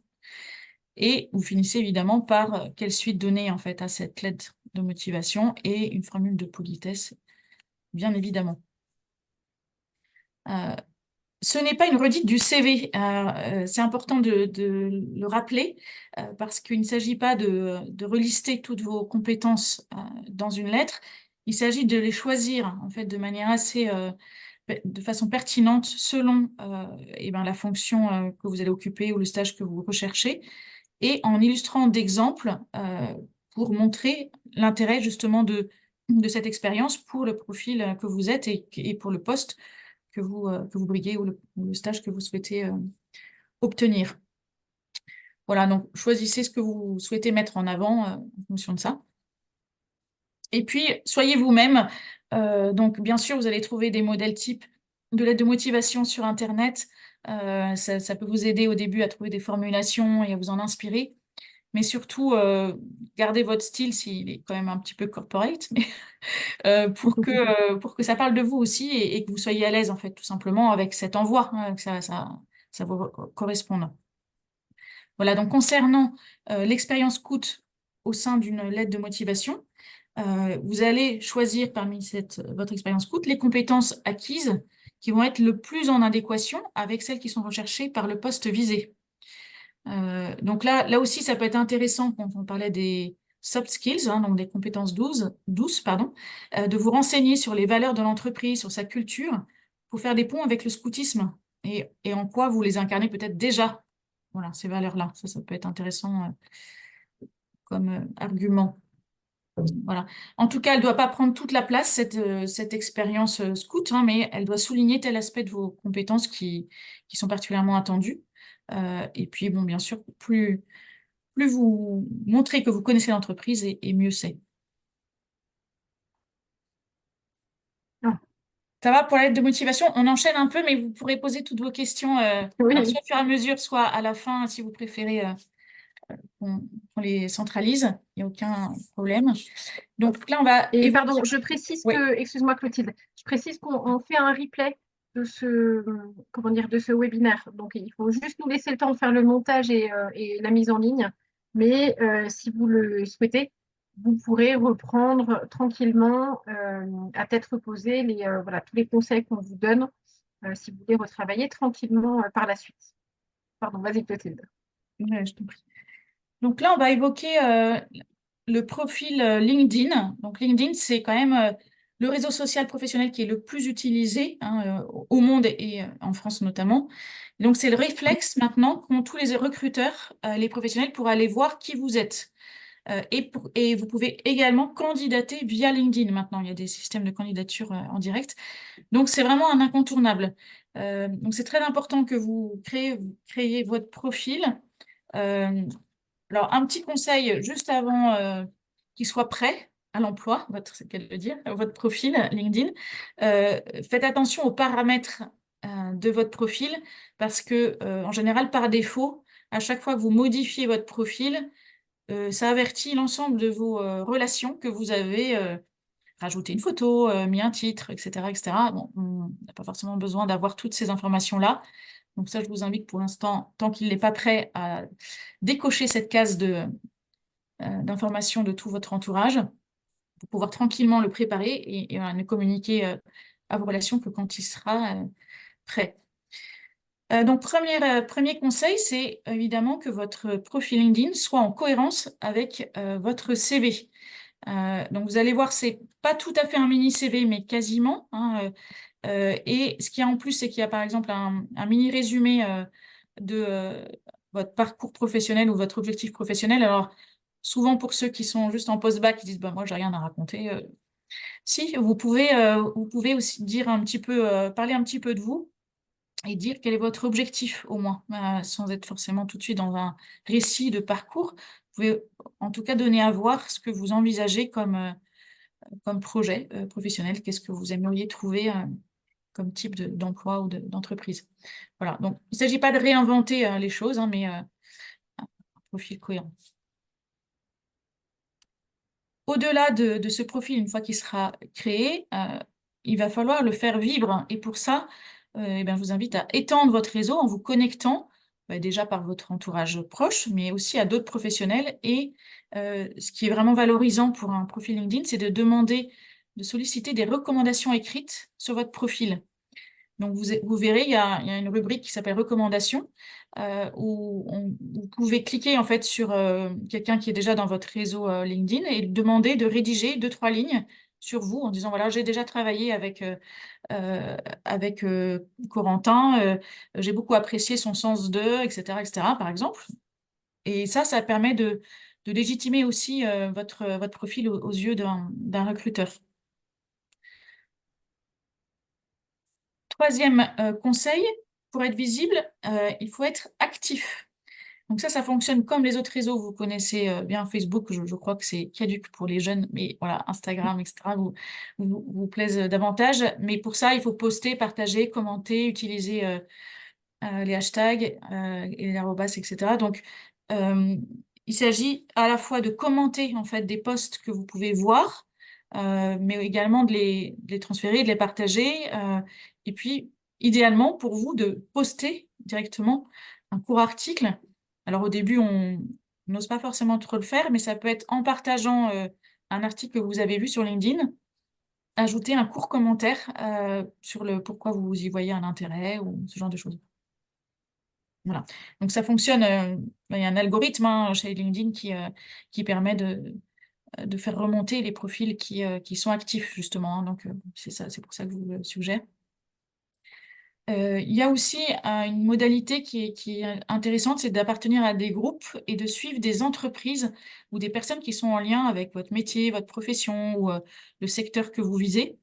Et vous finissez évidemment par quelle suite donner en fait à cette lettre de motivation et une formule de politesse, bien évidemment. Ce n'est pas une redite du CV. C'est important de le rappeler parce qu'il ne s'agit pas de relister toutes vos compétences dans une lettre. Il s'agit de les choisir en fait de manière assez de façon pertinente selon eh ben, la fonction que vous allez occuper ou le stage que vous recherchez et en illustrant d'exemples pour montrer l'intérêt justement de cette expérience pour le profil que vous êtes et pour le poste que vous briguez ou le stage que vous souhaitez obtenir. Voilà, donc choisissez ce que vous souhaitez mettre en avant en fonction de ça. Et puis, soyez vous-même. Donc, bien sûr, vous allez trouver des modèles types de lettres de motivation sur Internet. Ça peut vous aider au début à trouver des formulations et à vous en inspirer. Mais surtout, gardez votre style s'il est quand même un petit peu corporate, mais pour que ça parle de vous aussi et que vous soyez à l'aise, en fait, tout simplement, avec cet envoi, hein, que ça vous corresponde. Voilà, donc concernant l'expérience coûte au sein d'une lettre de motivation, vous allez choisir parmi votre expérience coûte les compétences acquises qui vont être le plus en adéquation avec celles qui sont recherchées par le poste visé. Donc là aussi, ça peut être intéressant quand on parlait des soft skills, hein, donc des compétences douces, pardon, de vous renseigner sur les valeurs de l'entreprise, sur sa culture, pour faire des ponts avec le scoutisme et en quoi vous les incarnez peut-être déjà. Voilà, ces valeurs-là, ça peut être intéressant comme argument. Voilà. En tout cas, elle ne doit pas prendre toute la place, cette expérience scout, hein, mais elle doit souligner tel aspect de vos compétences qui sont particulièrement attendues. Et puis, bon, bien sûr, plus vous montrez que vous connaissez l'entreprise et mieux c'est. Ah, Ça va pour la lettre de motivation? On enchaîne un peu, mais vous pourrez poser toutes vos questions, alors oui. soit au fur et à mesure, soit à la fin, si vous préférez qu'on les centralise. Il n'y a aucun problème. Donc là, on va Et évoquer. pardon, je précise Oui. que, excuse-moi Clotilde, je précise qu'on fait un replay de ce, comment dire, de ce webinaire. Donc, il faut juste nous laisser le temps de faire le montage et la mise en ligne. Mais si vous le souhaitez, vous pourrez reprendre tranquillement, à tête reposée, voilà, tous les conseils qu'on vous donne, si vous voulez retravailler tranquillement par la suite. Pardon, vas-y Clotilde. Ouais, je t'en prie. Donc là, on va évoquer le profil LinkedIn. Donc LinkedIn, c'est quand même le réseau social professionnel qui est le plus utilisé hein, au monde et en France notamment. Donc c'est le réflexe maintenant qu'ont tous les recruteurs, les professionnels, pour aller voir qui vous êtes. Et vous pouvez également candidater via LinkedIn maintenant. Il y a des systèmes de candidature en direct. Donc, c'est vraiment un incontournable. Donc, c'est très important que vous créiez votre profil. Euh, alors, un petit conseil juste avant qu'il soit prêt à l'emploi, c'est qu'elle veut dire, votre profil LinkedIn. Faites attention aux paramètres de votre profil parce que, en général, par défaut, à chaque fois que vous modifiez votre profil, ça avertit l'ensemble de vos relations que vous avez rajouté une photo, mis un titre, etc., etc. Bon, on n'a pas forcément besoin d'avoir toutes ces informations-là. Donc ça, je vous invite pour l'instant, tant qu'il n'est pas prêt, à décocher cette case d'information de tout votre entourage pour pouvoir tranquillement le préparer et voilà, ne communiquer à vos relations que quand il sera prêt. Donc, premier conseil, c'est évidemment que votre profil LinkedIn soit en cohérence avec votre CV. Donc, vous allez voir, c'est pas tout à fait un mini CV, mais quasiment, hein, et ce qu'il y a en plus, c'est qu'il y a par exemple un mini résumé de votre parcours professionnel ou votre objectif professionnel. Alors, souvent pour ceux qui sont juste en post-bac, ils disent, bah, moi, j'ai rien à raconter. Si, vous pouvez aussi dire un petit peu, parler un petit peu de vous et dire quel est votre objectif au moins, sans être forcément tout de suite dans un récit de parcours. Vous pouvez en tout cas donner à voir ce que vous envisagez comme projet professionnel, qu'est-ce que vous aimeriez trouver comme type d'emploi ou d'entreprise. Voilà, donc il ne s'agit pas de réinventer les choses, hein, mais un profil cohérent. Au-delà de ce profil, une fois qu'il sera créé, il va falloir le faire vivre. Et pour ça, eh bien, je vous invite à étendre votre réseau en vous connectant déjà par votre entourage proche, mais aussi à d'autres professionnels. Et ce qui est vraiment valorisant pour un profil LinkedIn, c'est de demander, de solliciter des recommandations écrites sur votre profil. Donc, vous verrez, il y a une rubrique qui s'appelle recommandations, où vous pouvez cliquer en fait sur quelqu'un qui est déjà dans votre réseau LinkedIn et demander de rédiger 2, 3 lignes sur vous en disant, voilà, j'ai déjà travaillé avec Corentin, j'ai beaucoup apprécié son sens de, etc., par exemple. Et ça permet de légitimer aussi votre profil aux yeux d'un recruteur. Troisième conseil, pour être visible, il faut être actif. Donc ça fonctionne comme les autres réseaux. Vous connaissez bien Facebook, je crois que c'est caduc pour les jeunes, mais voilà, Instagram, etc., vous plaisent davantage. Mais pour ça, il faut poster, partager, commenter, utiliser les hashtags et les arrobas, etc. Donc, euh, il s'agit à la fois de commenter en fait des posts que vous pouvez voir, mais également de les transférer, de les partager, et puis idéalement pour vous de poster directement un court article. Alors au début, on n'ose pas forcément trop le faire, mais ça peut être en partageant un article que vous avez vu sur LinkedIn, ajouter un court commentaire sur le pourquoi vous y voyez un intérêt ou ce genre de choses. Voilà. Donc ça fonctionne. Il y a un algorithme chez LinkedIn qui permet de faire remonter les profils qui sont actifs, justement, hein. Donc c'est ça, c'est pour ça que je vous le suggère. Il y a aussi une modalité qui est intéressante, c'est d'appartenir à des groupes et de suivre des entreprises ou des personnes qui sont en lien avec votre métier, votre profession ou le secteur que vous visez,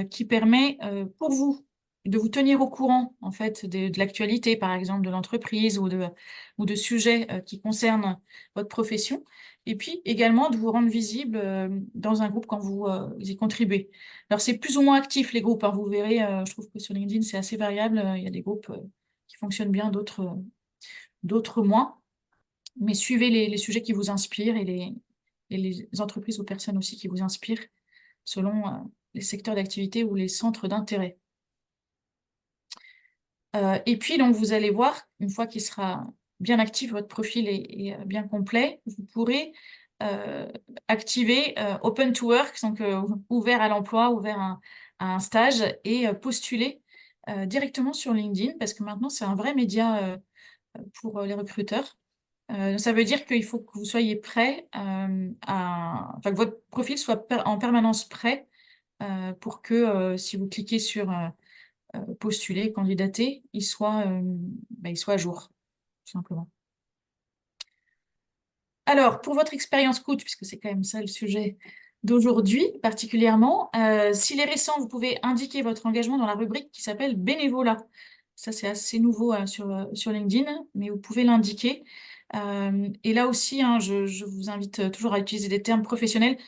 qui permet pour vous de vous tenir au courant en fait de l'actualité, par exemple, de l'entreprise ou de sujets qui concernent votre profession, et puis également de vous rendre visible dans un groupe quand vous y contribuez. Alors c'est plus ou moins actif les groupes, hein, vous verrez, je trouve que sur LinkedIn c'est assez variable, il y a des groupes qui fonctionnent bien, d'autres moins, mais suivez les sujets qui vous inspirent et les entreprises ou personnes aussi qui vous inspirent selon les secteurs d'activité ou les centres d'intérêt. Et puis, donc, vous allez voir, une fois qu'il sera bien actif, votre profil est bien complet, vous pourrez euh, activer Open to Work, donc ouvert à l'emploi, ouvert à un stage, et postuler directement sur LinkedIn, parce que maintenant, c'est un vrai média pour les recruteurs. Ça veut dire qu'il faut que vous soyez prêt enfin, que votre profil soit en permanence prêt pour que si vous cliquez sur postuler, candidater, il soit à jour, tout simplement. Alors, pour votre expérience coach, puisque c'est quand même ça le sujet d'aujourd'hui particulièrement, s'il est récent, vous pouvez indiquer votre engagement dans la rubrique qui s'appelle bénévolat. Ça, c'est assez nouveau sur LinkedIn, mais vous pouvez l'indiquer. Et là aussi, hein, je vous invite toujours à utiliser des termes professionnels.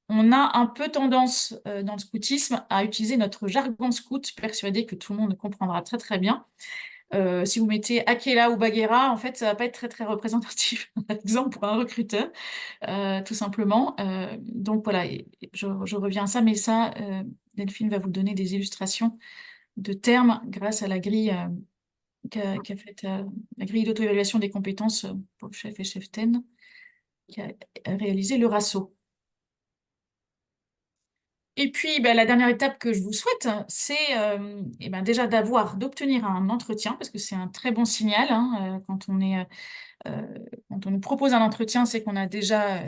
On a un peu tendance dans le scoutisme à utiliser notre jargon scout, persuadé que tout le monde comprendra très très bien. Si vous mettez Akela ou Bagheera, en fait, ça va pas être très très représentatif, par exemple, pour un recruteur, tout simplement. Donc voilà, je reviens à ça, mais ça, Delphine va vous donner des illustrations de termes grâce à la grille qu'a faite la grille d'auto-évaluation des compétences pour le chef et chef 10, qui a réalisé le RASSO. Et puis, ben, la dernière étape que je vous souhaite, c'est eh ben, déjà d'obtenir un entretien, parce que c'est un très bon signal, hein, quand on nous propose un entretien, c'est qu'on a déjà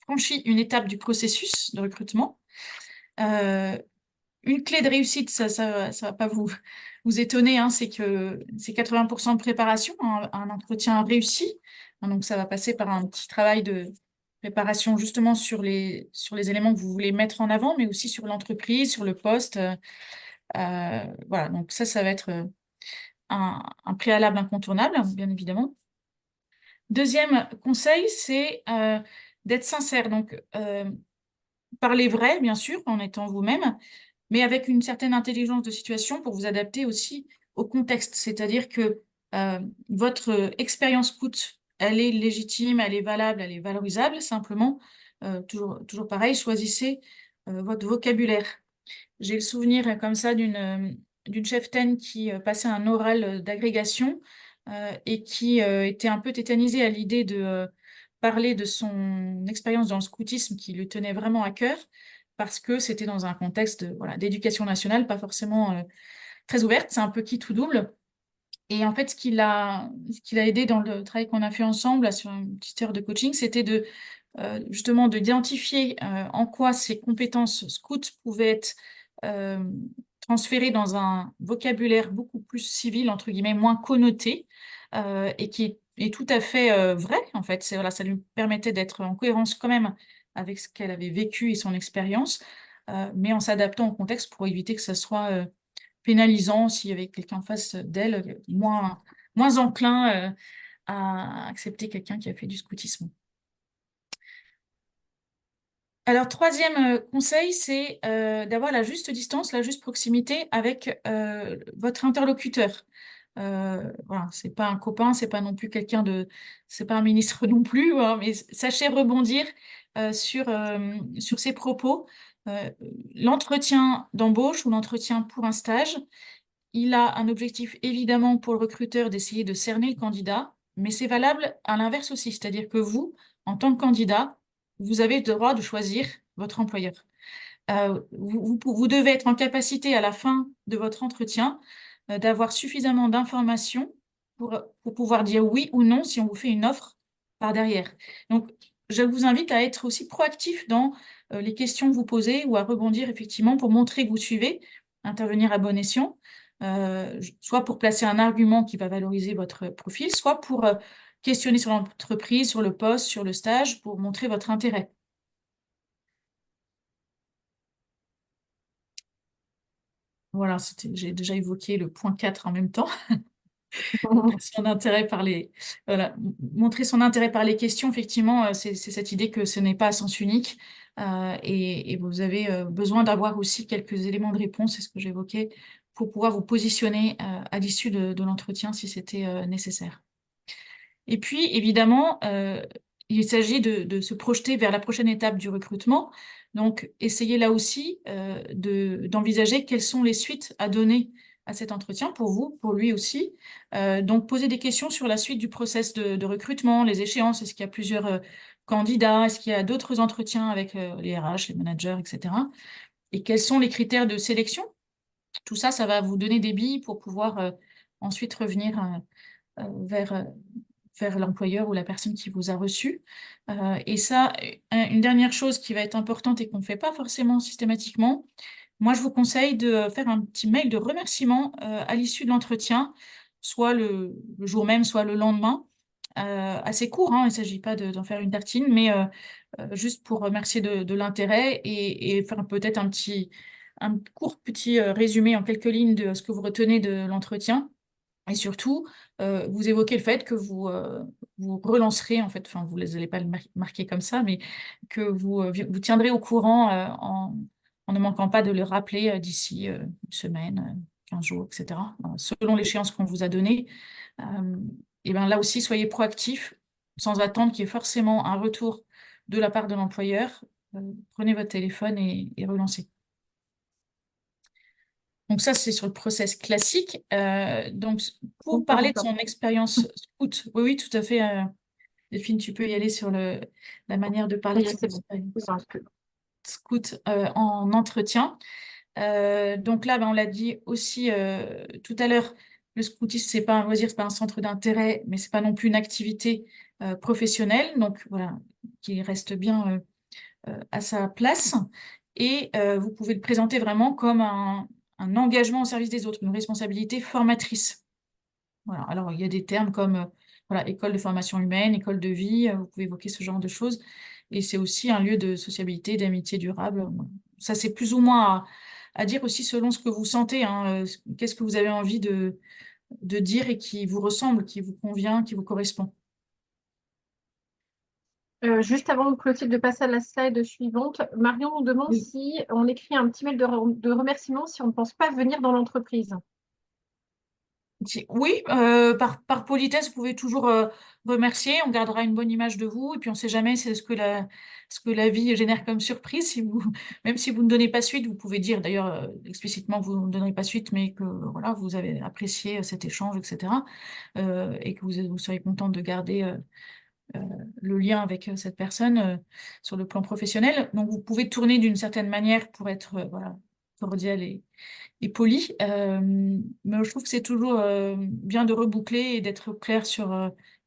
franchi une étape du processus de recrutement. Une clé de réussite, ça va pas vous étonner, hein, c'est que c'est 80% de préparation, un entretien réussi. Hein, donc, ça va passer par un petit travail de préparation justement sur les éléments que vous voulez mettre en avant, mais aussi sur l'entreprise, sur le poste. Voilà, donc ça va être un préalable incontournable, bien évidemment. Deuxième conseil, c'est d'être sincère. Donc, parlez vrai, bien sûr, en étant vous-même, mais avec une certaine intelligence de situation pour vous adapter aussi au contexte. C'est-à-dire que votre expérience coûte, elle est légitime, elle est valable, elle est valorisable. Simplement, toujours pareil, choisissez votre vocabulaire. J'ai le souvenir comme ça d'une cheftaine qui passait un oral d'agrégation et qui était un peu tétanisée à l'idée de parler de son expérience dans le scoutisme qui lui tenait vraiment à cœur parce que c'était dans un contexte voilà, d'éducation nationale, pas forcément très ouverte, c'est un peu qui tout double. Et en fait, ce qui l'a aidé dans le travail qu'on a fait ensemble là, sur une petite heure de coaching, c'était justement d'identifier en quoi ces compétences scouts pouvaient être euh, transférées dans un vocabulaire beaucoup plus civil, entre guillemets, moins connoté, et qui est tout à fait vrai, en fait. Voilà, ça lui permettait d'être en cohérence quand même avec ce qu'elle avait vécu et son expérience, mais en s'adaptant au contexte pour éviter que ça soit pénalisant s'il y avait quelqu'un en face d'elle, moins enclin à accepter quelqu'un qui a fait du scoutisme. Alors, troisième conseil, c'est d'avoir la juste distance, la juste proximité avec votre interlocuteur. Voilà, c'est pas un copain, c'est pas non plus c'est pas un ministre non plus, hein, mais sachez rebondir sur ses propos. Euh, L'entretien d'embauche ou l'entretien pour un stage, il a un objectif évidemment pour le recruteur d'essayer de cerner le candidat, mais c'est valable à l'inverse aussi, c'est-à-dire que vous, en tant que candidat, vous avez le droit de choisir votre employeur. Vous devez être en capacité à la fin de votre entretien d'avoir suffisamment d'informations pour pouvoir dire oui ou non si on vous fait une offre par derrière. Donc, je vous invite à être aussi proactif dans les questions que vous posez ou à rebondir effectivement pour montrer que vous suivez, intervenir à bon escient, soit pour placer un argument qui va valoriser votre profil, soit pour questionner sur l'entreprise, sur le poste, sur le stage, pour montrer votre intérêt. Voilà, j'ai déjà évoqué le point 4 en même temps. Son intérêt par voilà, montrer son intérêt par les questions, effectivement, c'est cette idée que ce n'est pas à sens unique et vous avez besoin d'avoir aussi quelques éléments de réponse, c'est ce que j'évoquais, pour pouvoir vous positionner à l'issue de l'entretien si c'était nécessaire. Et puis, évidemment, il s'agit de se projeter vers la prochaine étape du recrutement. Donc, essayez là aussi d'envisager quelles sont les suites à donner à cet entretien pour vous, pour lui aussi. Donc, poser des questions sur la suite du process de recrutement, les échéances. Est-ce qu'il y a plusieurs candidats? Est-ce qu'il y a d'autres entretiens avec les RH, les managers, etc. Et quels sont les critères de sélection? Tout ça, ça va vous donner des billes pour pouvoir ensuite revenir vers l'employeur ou la personne qui vous a reçu. Et ça, une dernière chose qui va être importante et qu'on ne fait pas forcément systématiquement, moi, je vous conseille de faire un petit mail de remerciement à l'issue de l'entretien, soit le jour même, soit le lendemain, assez court, hein, il ne s'agit pas d'en faire une tartine, mais juste pour remercier de l'intérêt et faire peut-être un court petit résumé en quelques lignes de ce que vous retenez de l'entretien. Et surtout, vous évoquez le fait que vous relancerez, en fait, enfin, vous n'allez pas le marquer comme ça, mais que vous tiendrez au courant en ne manquant pas de le rappeler d'ici une semaine, 15 jours, etc., selon l'échéance qu'on vous a donnée. Et bien là aussi, soyez proactifs, sans attendre qu'il y ait forcément un retour de la part de l'employeur. Prenez votre téléphone et relancez. Donc ça, c'est sur le process classique. Donc, pour parler de son expérience scout, oui, oui, tout à fait. Delphine, tu peux y aller sur la manière de parler Oui, de son c'est bon. expérience Non, je- scout en entretien. Donc là, ben, on l'a dit aussi tout à l'heure, le scoutisme, c'est pas un loisir, c'est pas un centre d'intérêt, mais c'est pas non plus une activité professionnelle. Donc voilà, qui reste bien à sa place. Et vous pouvez le présenter vraiment comme un engagement au service des autres, une responsabilité formatrice. Voilà. Alors, il y a des termes comme voilà, école de formation humaine, école de vie, vous pouvez évoquer ce genre de choses. Et c'est aussi un lieu de sociabilité, d'amitié durable. Ça, c'est plus ou moins à dire aussi selon ce que vous sentez, hein, qu'est-ce que vous avez envie de dire et qui vous ressemble, qui vous convient, qui vous correspond. Juste avant, Clotilde, de passer à la slide suivante, Marion nous demande Oui. si on écrit un petit mail de remerciement si on ne pense pas venir dans l'entreprise. Oui, par politesse, vous pouvez toujours remercier, on gardera une bonne image de vous, et puis on ne sait jamais c'est ce que la vie génère comme surprise. Si vous, même si vous ne donnez pas suite, vous pouvez dire d'ailleurs explicitement que vous ne donnerez pas suite, mais que voilà, vous avez apprécié cet échange, etc. Et que vous serez contente de garder euh, le lien avec cette personne sur le plan professionnel. Donc vous pouvez tourner d'une certaine manière pour être voilà, cordial et poli. Mais je trouve que c'est toujours bien de reboucler et d'être clair sur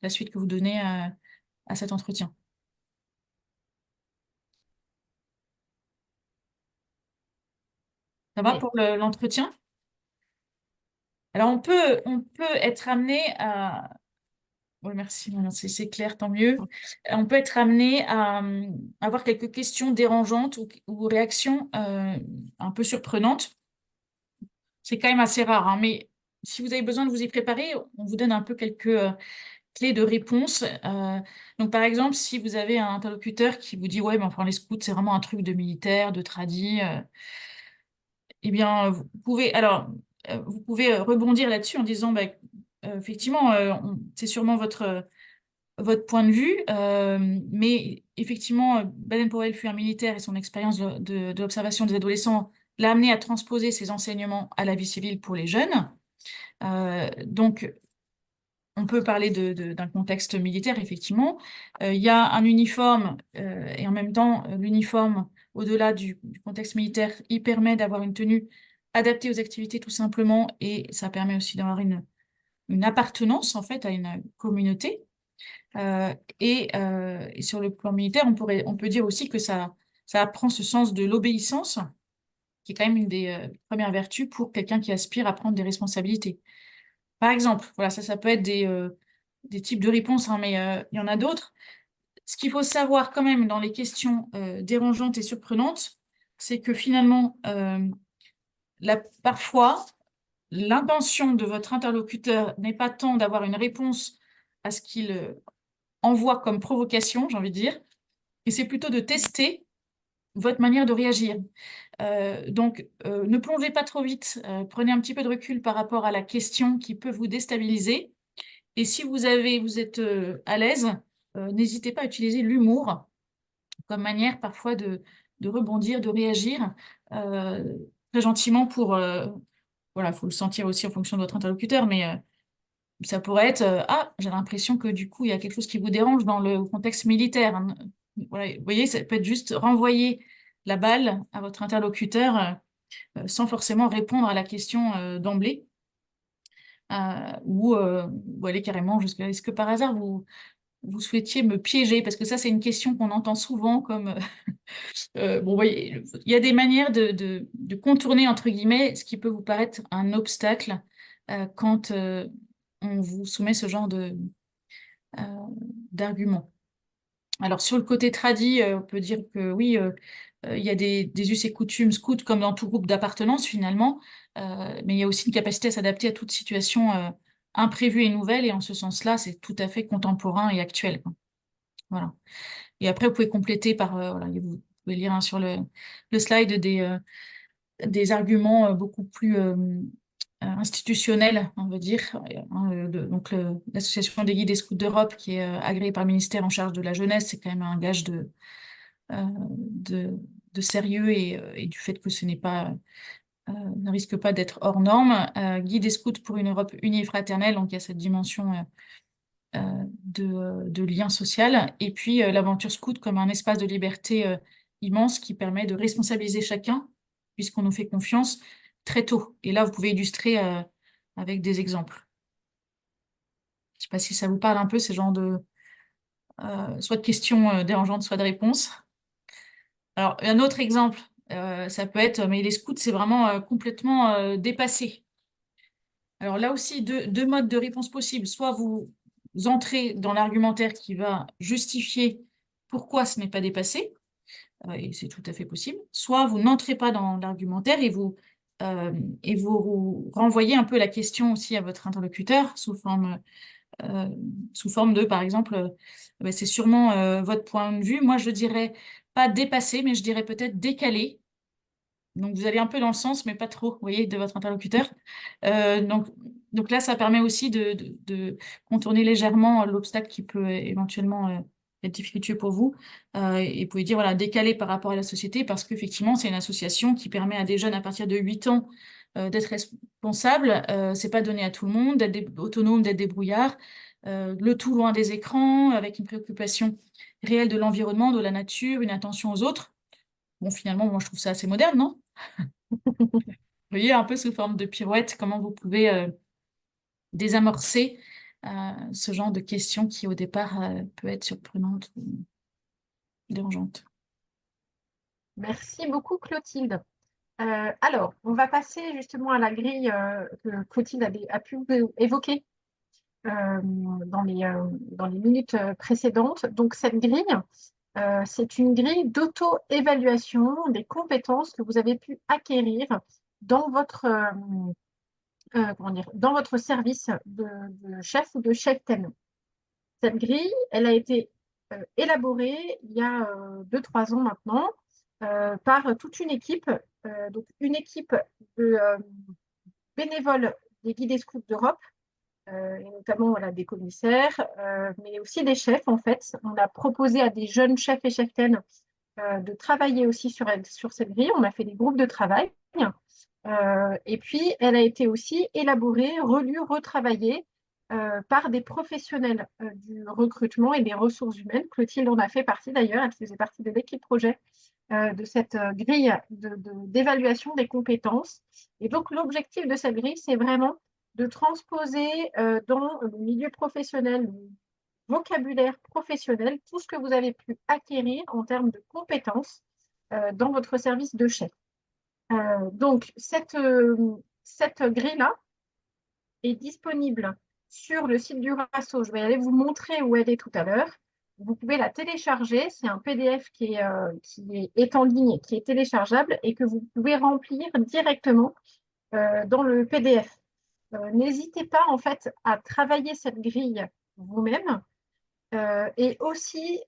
la suite que vous donnez à cet entretien. Ça va Oui. pour l'entretien? Alors on peut être amené à... Oui, merci, non, c'est clair, tant mieux. On peut être amené à avoir quelques questions dérangeantes ou réactions un peu surprenantes. C'est quand même assez rare, hein, mais si vous avez besoin de vous y préparer, on vous donne un peu quelques clés de réponse. Donc, par exemple, si vous avez un interlocuteur qui vous dit, ouais, mais enfin, les scouts, c'est vraiment un truc de militaire, de tradi, eh bien, vous pouvez rebondir là-dessus en disant, bah, effectivement, c'est sûrement votre point de vue, mais effectivement, Baden-Powell fut un militaire et son expérience de l'observation des adolescents l'a amené à transposer ses enseignements à la vie civile pour les jeunes. Donc, on peut parler d'un contexte militaire, effectivement. Il y a un uniforme et en même temps, l'uniforme, au-delà du contexte militaire, il permet d'avoir une tenue adaptée aux activités tout simplement et ça permet aussi d'avoir une appartenance en fait à une communauté. Euh, et sur le plan militaire, on peut dire aussi que ça apprend ce sens de l'obéissance, qui est quand même une des premières vertus pour quelqu'un qui aspire à prendre des responsabilités. Par exemple, voilà, ça peut être des types de réponses, hein, mais il y en a d'autres. Ce qu'il faut savoir quand même dans les questions dérangeantes et surprenantes, c'est que finalement, parfois, l'intention de votre interlocuteur n'est pas tant d'avoir une réponse à ce qu'il envoie comme provocation, j'ai envie de dire, et c'est plutôt de tester votre manière de réagir. Donc, ne plongez pas trop vite, prenez un petit peu de recul par rapport à la question qui peut vous déstabiliser. Et si vous êtes à l'aise, n'hésitez pas à utiliser l'humour comme manière parfois de rebondir, de réagir très gentiment pour... voilà, il faut le sentir aussi en fonction de votre interlocuteur, mais ça pourrait être ah, j'ai l'impression que du coup, il y a quelque chose qui vous dérange dans le contexte militaire, hein. Voilà, vous voyez, ça peut être juste renvoyer la balle à votre interlocuteur sans forcément répondre à la question d'emblée ou aller carrément jusqu'à est-ce que par hasard vous souhaitiez me piéger? Parce que ça, c'est une question qu'on entend souvent comme bon, vous voyez, il y a des manières de contourner, entre guillemets, ce qui peut vous paraître un obstacle quand on vous soumet ce genre euh, d'arguments. Alors, sur le côté tradi, on peut dire que oui, il y a des us et coutumes scouts comme dans tout groupe d'appartenance finalement, mais il y a aussi une capacité à s'adapter à toute situation imprévue et nouvelle, et en ce sens-là, c'est tout à fait contemporain et actuel, quoi. Voilà. Et après, vous pouvez compléter par, voilà, vous pouvez lire hein, sur le slide des arguments beaucoup plus institutionnels, on va dire. Donc, l'Association des guides et scouts d'Europe, qui est agréée par le ministère en charge de la jeunesse, c'est quand même un gage euh, de, de sérieux et du fait que ce n'est pas, ne risque pas d'être hors norme. Guide et scout pour une Europe unie et fraternelle, donc il y a cette dimension de lien social. Et puis l'aventure scout comme un espace de liberté immense qui permet de responsabiliser chacun, puisqu'on nous fait confiance très tôt. Et là, vous pouvez illustrer avec des exemples. Je ne sais pas si ça vous parle un peu, ces genres de soit de questions dérangeantes, soit de réponses. Alors, un autre exemple, ça peut être, mais les scouts, c'est vraiment complètement dépassé. Alors là aussi, deux modes de réponse possibles. Soit vous entrez dans l'argumentaire qui va justifier pourquoi ce n'est pas dépassé, et c'est tout à fait possible. Soit vous n'entrez pas dans l'argumentaire et vous renvoyez un peu la question aussi à votre interlocuteur euh, sous forme de, par exemple, ben, c'est sûrement votre point de vue. Moi, je dirais pas dépassé, mais je dirais peut-être décalé. Donc, vous allez un peu dans le sens, mais pas trop, vous voyez, de votre interlocuteur. Euh, donc, donc là, ça permet aussi de contourner légèrement l'obstacle qui peut éventuellement être difficultueux pour vous. Et vous pouvez dire, voilà, décalé par rapport à la société, parce qu'effectivement, c'est une association qui permet à des jeunes à partir de 8 ans d'être responsables. C'est pas donné à tout le monde, d'être autonome, d'être débrouillard. Le tout loin des écrans, avec une préoccupation réelle de l'environnement, de la nature, une attention aux autres. Bon, finalement, moi, je trouve ça assez moderne, non? Vous voyez un peu sous forme de pirouette comment vous pouvez désamorcer ce genre de questions qui au départ peut être surprenante ou dérangeante. Merci beaucoup, Clotilde. Alors, on va passer justement à la grille que Clotilde a pu évoquer dans les minutes précédentes. Donc, cette grille, c'est une grille d'auto-évaluation des compétences que vous avez pu acquérir dans votre, comment dire, dans votre service de chef ou de chef-thème. Cette grille, elle a été élaborée il y a 2-3 ans maintenant par toute une équipe, donc une équipe de bénévoles des guides et scouts d'Europe, et notamment voilà, des commissaires, mais aussi des chefs en fait. On a proposé à des jeunes chefs et cheftaines de travailler aussi sur cette grille. On a fait des groupes de travail. Et puis, elle a été aussi élaborée, relue, retravaillée par des professionnels du recrutement et des ressources humaines. Clotilde en a fait partie d'ailleurs, elle faisait partie de l'équipe projet de cette grille d'évaluation des compétences. Et donc, l'objectif de cette grille, c'est vraiment de transposer dans le milieu professionnel, le vocabulaire professionnel, tout ce que vous avez pu acquérir en termes de compétences dans votre service de chef. Donc, cette grille-là est disponible sur le site du RASO. Je vais aller vous montrer où elle est tout à l'heure. Vous pouvez la télécharger. C'est un PDF qui est en ligne, qui est téléchargeable et que vous pouvez remplir directement dans le PDF. N'hésitez pas en fait à travailler cette grille vous-même et aussi,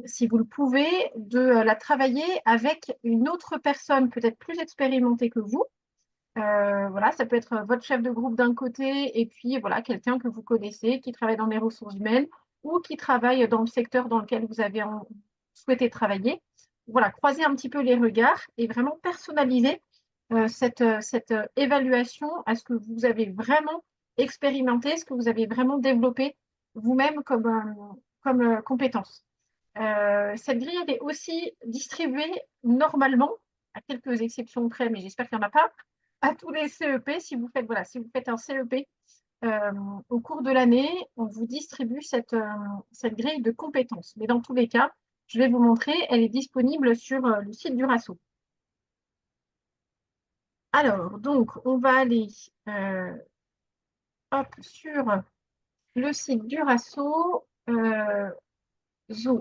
si vous le pouvez, de la travailler avec une autre personne peut-être plus expérimentée que vous. Voilà, ça peut être votre chef de groupe d'un côté et puis voilà, quelqu'un que vous connaissez qui travaille dans les ressources humaines ou qui travaille dans le secteur dans lequel vous avez souhaité travailler. Voilà, croiser un petit peu les regards et vraiment personnaliser cette évaluation à ce que vous avez vraiment expérimenté, ce que vous avez vraiment développé vous-même comme compétence. Cette grille elle est aussi distribuée normalement, à quelques exceptions près, mais j'espère qu'il n'y en a pas, à tous les CEP. Si vous faites, voilà, si vous faites un CEP au cours de l'année, on vous distribue cette grille de compétences. Mais dans tous les cas, je vais vous montrer, elle est disponible sur le site du RASO. Alors, donc, on va aller hop, sur le site du RASO. Euh,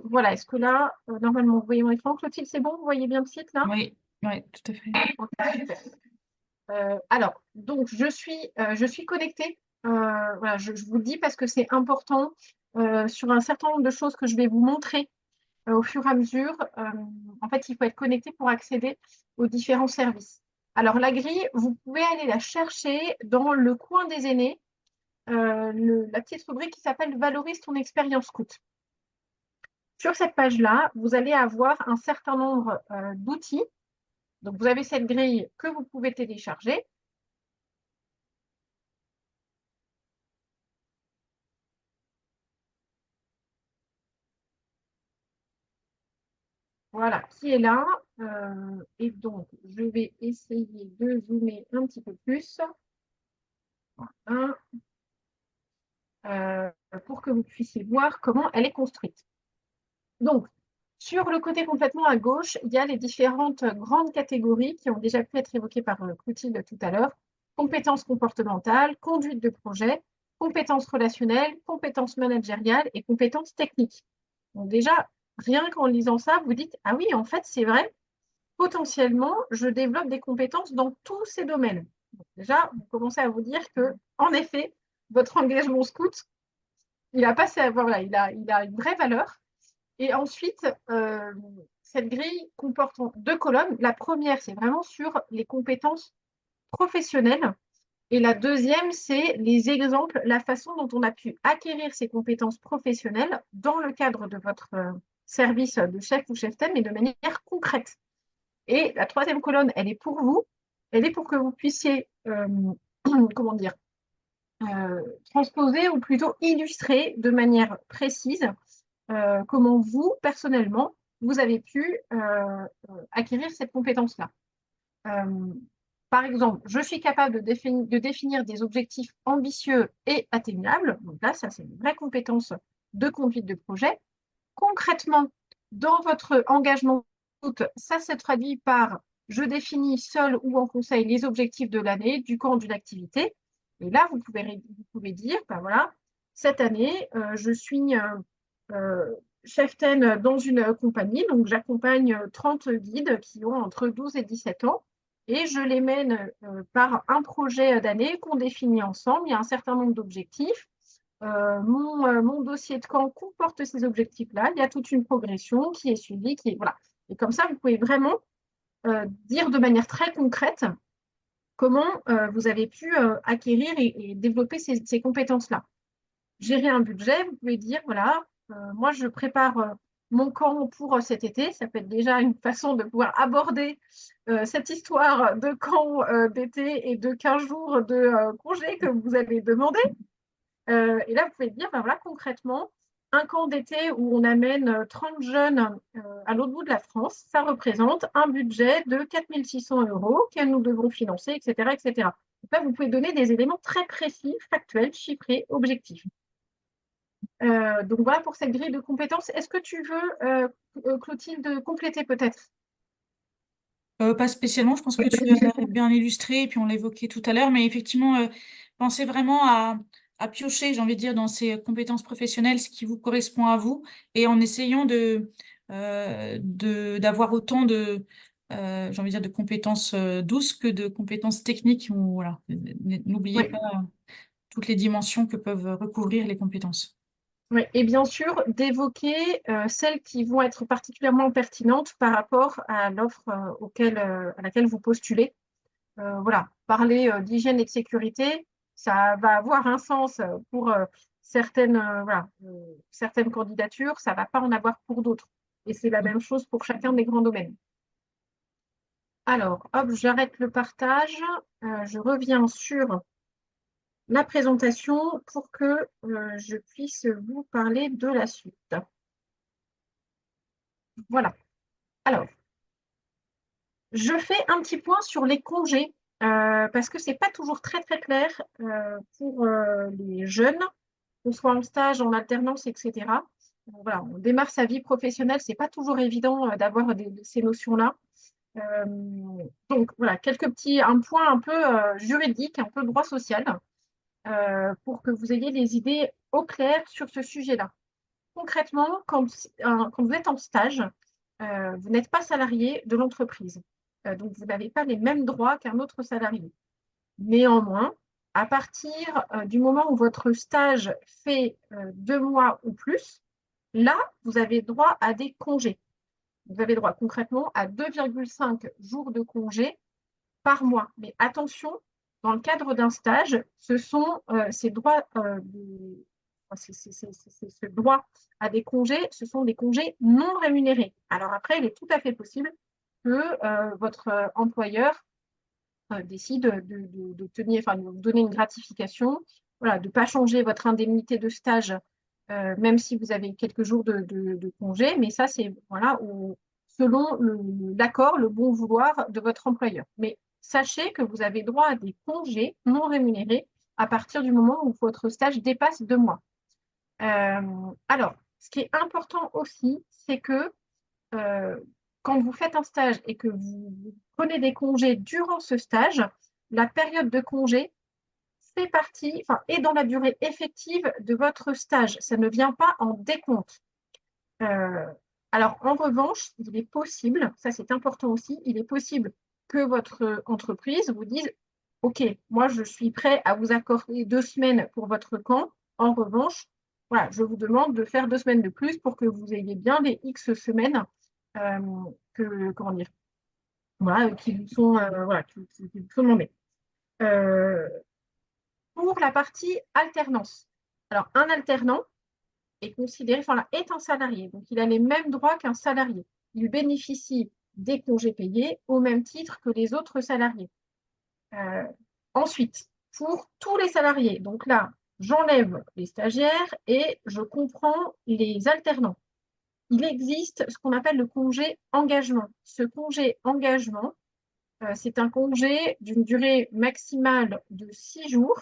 voilà, est-ce que là, normalement, vous voyez mon écran? Clotilde, c'est bon? Vous voyez bien le site là? Oui, oui, tout à fait. Ok, super. Alors, donc, je suis connectée. Voilà, je vous le dis parce que c'est important sur un certain nombre de choses que je vais vous montrer au fur et à mesure. En fait, il faut être connecté pour accéder aux différents services. Alors, la grille, vous pouvez aller la chercher dans le coin des aînés, la petite rubrique qui s'appelle Valorise ton expérience scout. Sur cette page-là, vous allez avoir un certain nombre d'outils. Donc, vous avez cette grille que vous pouvez télécharger. Voilà, qui est là. Et donc, je vais essayer de zoomer un petit peu plus. Voilà, euh, pour que vous puissiez voir comment elle est construite. Donc, sur le côté complètement à gauche, il y a les différentes grandes catégories qui ont déjà pu être évoquées par Clotilde tout à l'heure. Compétences comportementales, conduite de projet, compétences relationnelles, compétences managériales et compétences techniques. Donc déjà, rien qu'en lisant ça, vous dites, ah oui, en fait, c'est vrai, potentiellement, je développe des compétences dans tous ces domaines. Donc déjà, vous commencez à vous dire que, en effet, votre engagement scout, il a passé à, voilà, il a une vraie valeur. Et ensuite, cette grille comporte deux colonnes. La première, c'est vraiment sur les compétences professionnelles. Et la deuxième, c'est les exemples, la façon dont on a pu acquérir ces compétences professionnelles dans le cadre de votre service de chef ou chef-thème, mais de manière concrète. Et la troisième colonne, elle est pour vous. Elle est pour que vous puissiez, comment dire, transposer ou plutôt illustrer de manière précise comment vous, personnellement, vous avez pu acquérir cette compétence-là. Euh, Par exemple, je suis capable de définir des objectifs ambitieux et atteignables. Donc là, ça, c'est une vraie compétence de conduite de projet. Concrètement, dans votre engagement, ça se traduit par je définis seul ou en conseil les objectifs de l'année, du camp, d'une activité. Et là, vous pouvez dire, ben voilà, cette année, je suis euh, chef-ten dans une compagnie, donc j'accompagne 30 guides qui ont entre 12 et 17 ans, et je les mène par un projet d'année qu'on définit ensemble. Il y a un certain nombre d'objectifs. Mon dossier de camp comporte ces objectifs-là. Il y a toute une progression qui est suivie, qui est, voilà. Et comme ça, vous pouvez vraiment dire de manière très concrète comment vous avez pu acquérir et développer ces compétences-là. Gérer un budget, vous pouvez dire, voilà, moi, je prépare mon camp pour cet été. Ça peut être déjà une façon de pouvoir aborder cette histoire de camp d'été et de 15 jours de congé que vous avez demandé. Et là, vous pouvez dire, ben voilà, concrètement, un camp d'été où on amène 30 jeunes à l'autre bout de la France, ça représente un budget de 4 600 € que nous devons financer, etc., etc. Donc là, vous pouvez donner des éléments très précis, factuels, chiffrés, objectifs. Donc voilà pour cette grille de compétences. Est-ce que tu veux, Clotilde, compléter peut-être? Pas spécialement, je pense que tu l'as bien illustré, et puis on l'évoquait tout à l'heure, mais effectivement, pensez vraiment à piocher, j'ai envie de dire, dans ces compétences professionnelles, ce qui vous correspond à vous, et en essayant d'avoir autant j'ai envie de dire, de compétences douces que de compétences techniques. Voilà. N'oubliez Oui. pas toutes les dimensions que peuvent recouvrir les compétences. Oui, et bien sûr, d'évoquer celles qui vont être particulièrement pertinentes par rapport à l'offre à laquelle vous postulez. Voilà, parler d'hygiène et de sécurité, ça va avoir un sens pour voilà, certaines candidatures, ça ne va pas en avoir pour d'autres. Et c'est la même chose pour chacun des grands domaines. Alors, hop, j'arrête le partage. Je reviens sur la présentation pour que je puisse vous parler de la suite. Voilà. Alors, je fais un petit point sur les congés parce que ce n'est pas toujours très très clair pour les jeunes, qu'on soit en stage, en alternance, etc. Voilà, on démarre sa vie professionnelle, ce n'est pas toujours évident d'avoir ces notions-là. Euh, donc voilà, un point un peu juridique, un peu droit social, pour que vous ayez les idées au clair sur ce sujet-là. concrètement, quand vous êtes en stage, vous n'êtes pas salarié de l'entreprise. Donc, vous n'avez pas les mêmes droits qu'un autre salarié. Néanmoins, à partir du moment où votre stage fait 2 mois ou plus, là, vous avez droit à des congés. Vous avez droit concrètement à 2,5 jours de congés par mois. Mais attention, dans le cadre d'un stage, ce sont ces droits ce droit à des congés, ce sont des congés non rémunérés. Alors après, il est tout à fait possible que votre employeur décide de tenir, enfin, de vous donner une gratification, voilà, de ne pas changer votre indemnité de stage, même si vous avez quelques jours de congé, mais ça, c'est voilà, selon l'accord, le bon vouloir de votre employeur. Mais sachez que vous avez droit à des congés non rémunérés à partir du moment où votre stage dépasse 2 mois. Alors, ce qui est important aussi, c'est que euh, quand vous faites un stage et que vous prenez des congés durant ce stage, la période de congé fait partie, enfin, est dans la durée effective de votre stage. Ça ne vient pas en décompte. Euh, alors, en revanche, il est possible, ça c'est important aussi, il est possible que votre entreprise vous dise, OK, moi je suis prêt à vous accorder 2 semaines pour votre camp. En revanche, voilà, je vous demande de faire 2 semaines de plus pour que vous ayez bien les X semaines euh, comment dire, voilà, qui vous sont, voilà, qui vous sont demandées. Euh, pour la partie alternance. Alors, un alternant est considéré, enfin, là, est un salarié, donc il a les mêmes droits qu'un salarié. Il bénéficie des congés payés au même titre que les autres salariés. Euh, ensuite, pour tous les salariés, donc là, j'enlève les stagiaires et je comprends les alternants. Il existe ce qu'on appelle le congé engagement. Ce congé engagement, c'est un congé d'une durée maximale de 6 jours,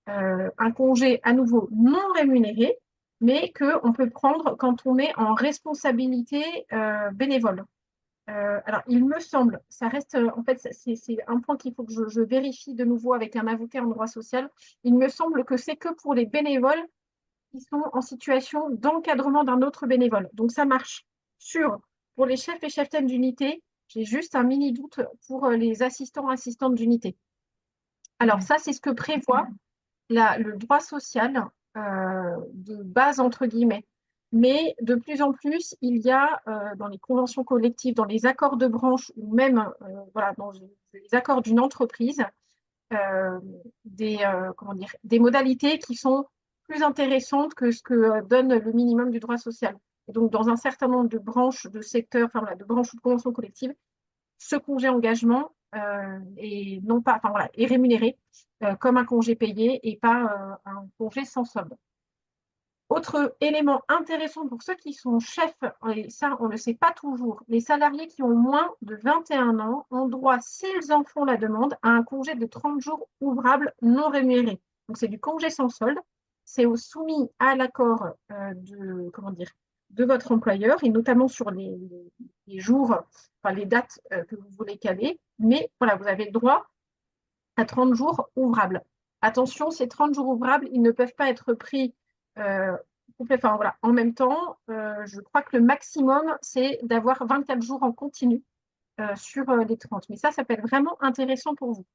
un congé à nouveau non rémunéré, mais qu'on peut prendre quand on est en responsabilité bénévole. Alors, il me semble, ça reste, en fait, c'est un point qu'il faut que je vérifie de nouveau avec un avocat en droit social. Il me semble que c'est que pour les bénévoles qui sont en situation d'encadrement d'un autre bénévole. Donc, ça marche pour les chefs et cheftaines d'unité. J'ai juste un mini doute pour les assistants, assistantes d'unité. Alors, ça, c'est ce que prévoit le droit social de base, entre guillemets. Mais de plus en plus, il y a dans les conventions collectives, dans les accords de branche ou même voilà, dans les accords d'une entreprise, comment dire, des modalités qui sont plus intéressantes que ce que donne le minimum du droit social. Et donc, dans un certain nombre de branches, de secteurs, enfin, voilà, de branches ou de conventions collectives, ce congé engagement est, non pas, enfin, voilà, est rémunéré comme un congé payé et pas un congé sans solde. Autre élément intéressant pour ceux qui sont chefs, et ça on ne le sait pas toujours, les salariés qui ont moins de 21 ans ont droit, s'ils en font la demande, à un congé de 30 jours ouvrables non rémunéré. Donc c'est du congé sans solde, c'est soumis à l'accord comment dire, de votre employeur et notamment sur les jours, enfin les dates que vous voulez caler, mais voilà, vous avez le droit à 30 jours ouvrables. Attention, ces 30 jours ouvrables, ils ne peuvent pas être pris euh, enfin, voilà, en même temps. Je crois que le maximum, c'est d'avoir 24 jours en continu sur les 30. Mais ça peut être vraiment intéressant pour vous.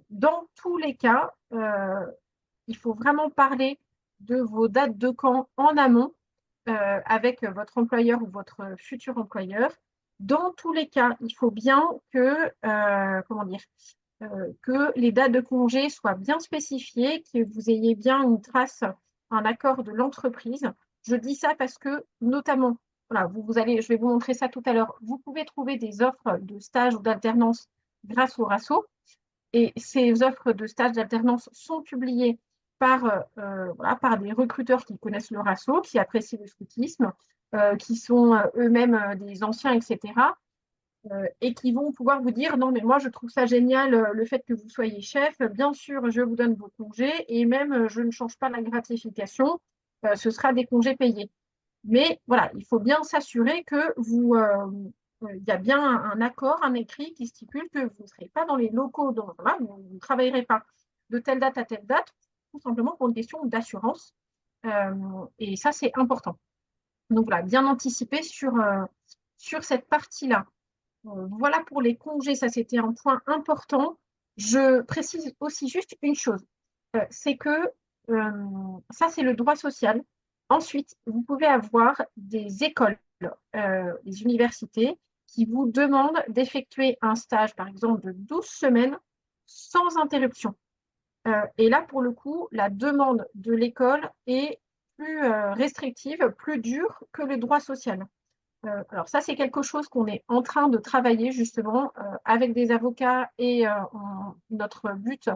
Dans tous les cas, il faut vraiment parler de vos dates de camp en amont avec votre employeur ou votre futur employeur. Dans tous les cas, il faut bien que, comment dire, que les dates de congé soient bien spécifiées, que vous ayez bien une trace, un accord de l'entreprise. Je dis ça parce que, notamment, voilà, je vais vous montrer ça tout à l'heure, vous pouvez trouver des offres de stage ou d'alternance grâce au RASSO. Et ces offres de stage d'alternance sont publiées voilà, par des recruteurs qui connaissent le RASSO, qui apprécient le scoutisme, qui sont eux-mêmes des anciens, etc. Et qui vont pouvoir vous dire, non, mais moi, je trouve ça génial, le fait que vous soyez chef. Bien sûr, je vous donne vos congés et même, je ne change pas la gratification. Ce sera des congés payés. Mais voilà, il faut bien s'assurer que il y a bien un accord, un écrit qui stipule que vous ne serez pas dans les locaux, voilà, vous ne travaillerez pas de telle date à telle date, tout simplement pour une question d'assurance. Et ça, c'est important. Donc voilà, bien anticiper sur cette partie-là. Voilà pour les congés, ça c'était un point important. Je précise aussi juste une chose, c'est que ça c'est le droit social. Ensuite, vous pouvez avoir des écoles, des universités qui vous demandent d'effectuer un stage, par exemple, de 12 semaines sans interruption. Et là, pour le coup, la demande de l'école est plus restrictive, plus dure que le droit social. Alors ça, c'est quelque chose qu'on est en train de travailler justement avec des avocats et notre but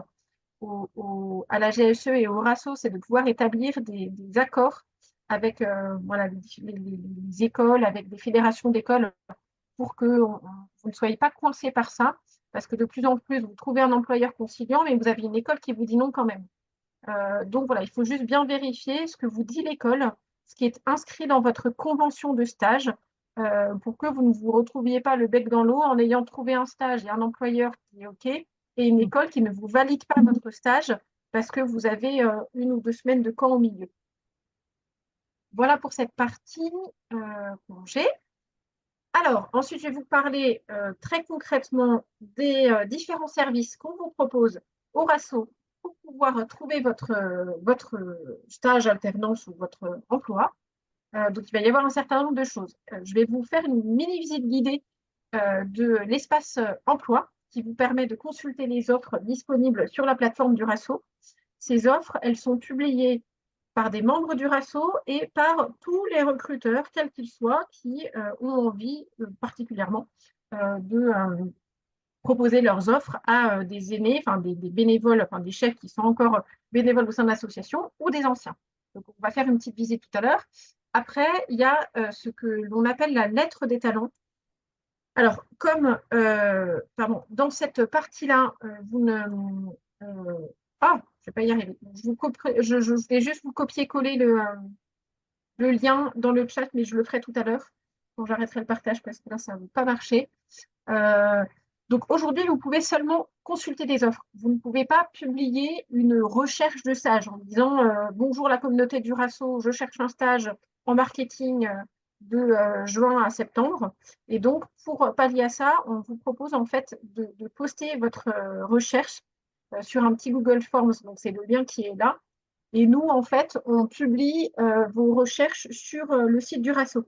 à la GSE et au RASO, c'est de pouvoir établir des accords avec voilà, les écoles, avec des fédérations d'écoles pour que vous ne soyez pas coincés par ça, parce que de plus en plus, vous trouvez un employeur conciliant, mais vous avez une école qui vous dit non quand même. Donc voilà, il faut juste bien vérifier ce que vous dit l'école, ce qui est inscrit dans votre convention de stage, pour que vous ne vous retrouviez pas le bec dans l'eau en ayant trouvé un stage et un employeur qui est OK, et une école qui ne vous valide pas votre stage parce que vous avez 1 ou 2 semaines de camp au milieu. Voilà pour cette partie congé. Alors, ensuite, je vais vous parler très concrètement des différents services qu'on vous propose au RASO pour pouvoir trouver votre stage, alternance ou votre emploi. Donc, il va y avoir un certain nombre de choses. Je vais vous faire une mini-visite guidée de l'espace emploi qui vous permet de consulter les offres disponibles sur la plateforme du RASO. Ces offres, elles sont publiées par des membres du RASO et par tous les recruteurs, quels qu'ils soient, qui ont envie particulièrement de proposer leurs offres à des aînés, enfin des bénévoles, enfin des chefs qui sont encore bénévoles au sein de l'association ou des anciens. Donc, on va faire une petite visite tout à l'heure. Après, il y a ce que l'on appelle la lettre des talents. Alors, comme pardon, dans cette partie-là, vous ne. Ah, je ne vais pas y arriver. Je vais juste vous copier-coller le lien dans le chat, mais je le ferai tout à l'heure quand j'arrêterai le partage parce que là, ça ne va pas marcher. Euh, donc aujourd'hui, vous pouvez seulement consulter des offres. Vous ne pouvez pas publier une recherche de stage en disant bonjour la communauté du RASO, je cherche un stage en marketing de juin à septembre. Et donc, pour pallier à ça, on vous propose en fait de poster votre recherche sur un petit Google Forms. Donc, c'est le lien qui est là. Et nous, en fait, on publie vos recherches sur le site du RASO.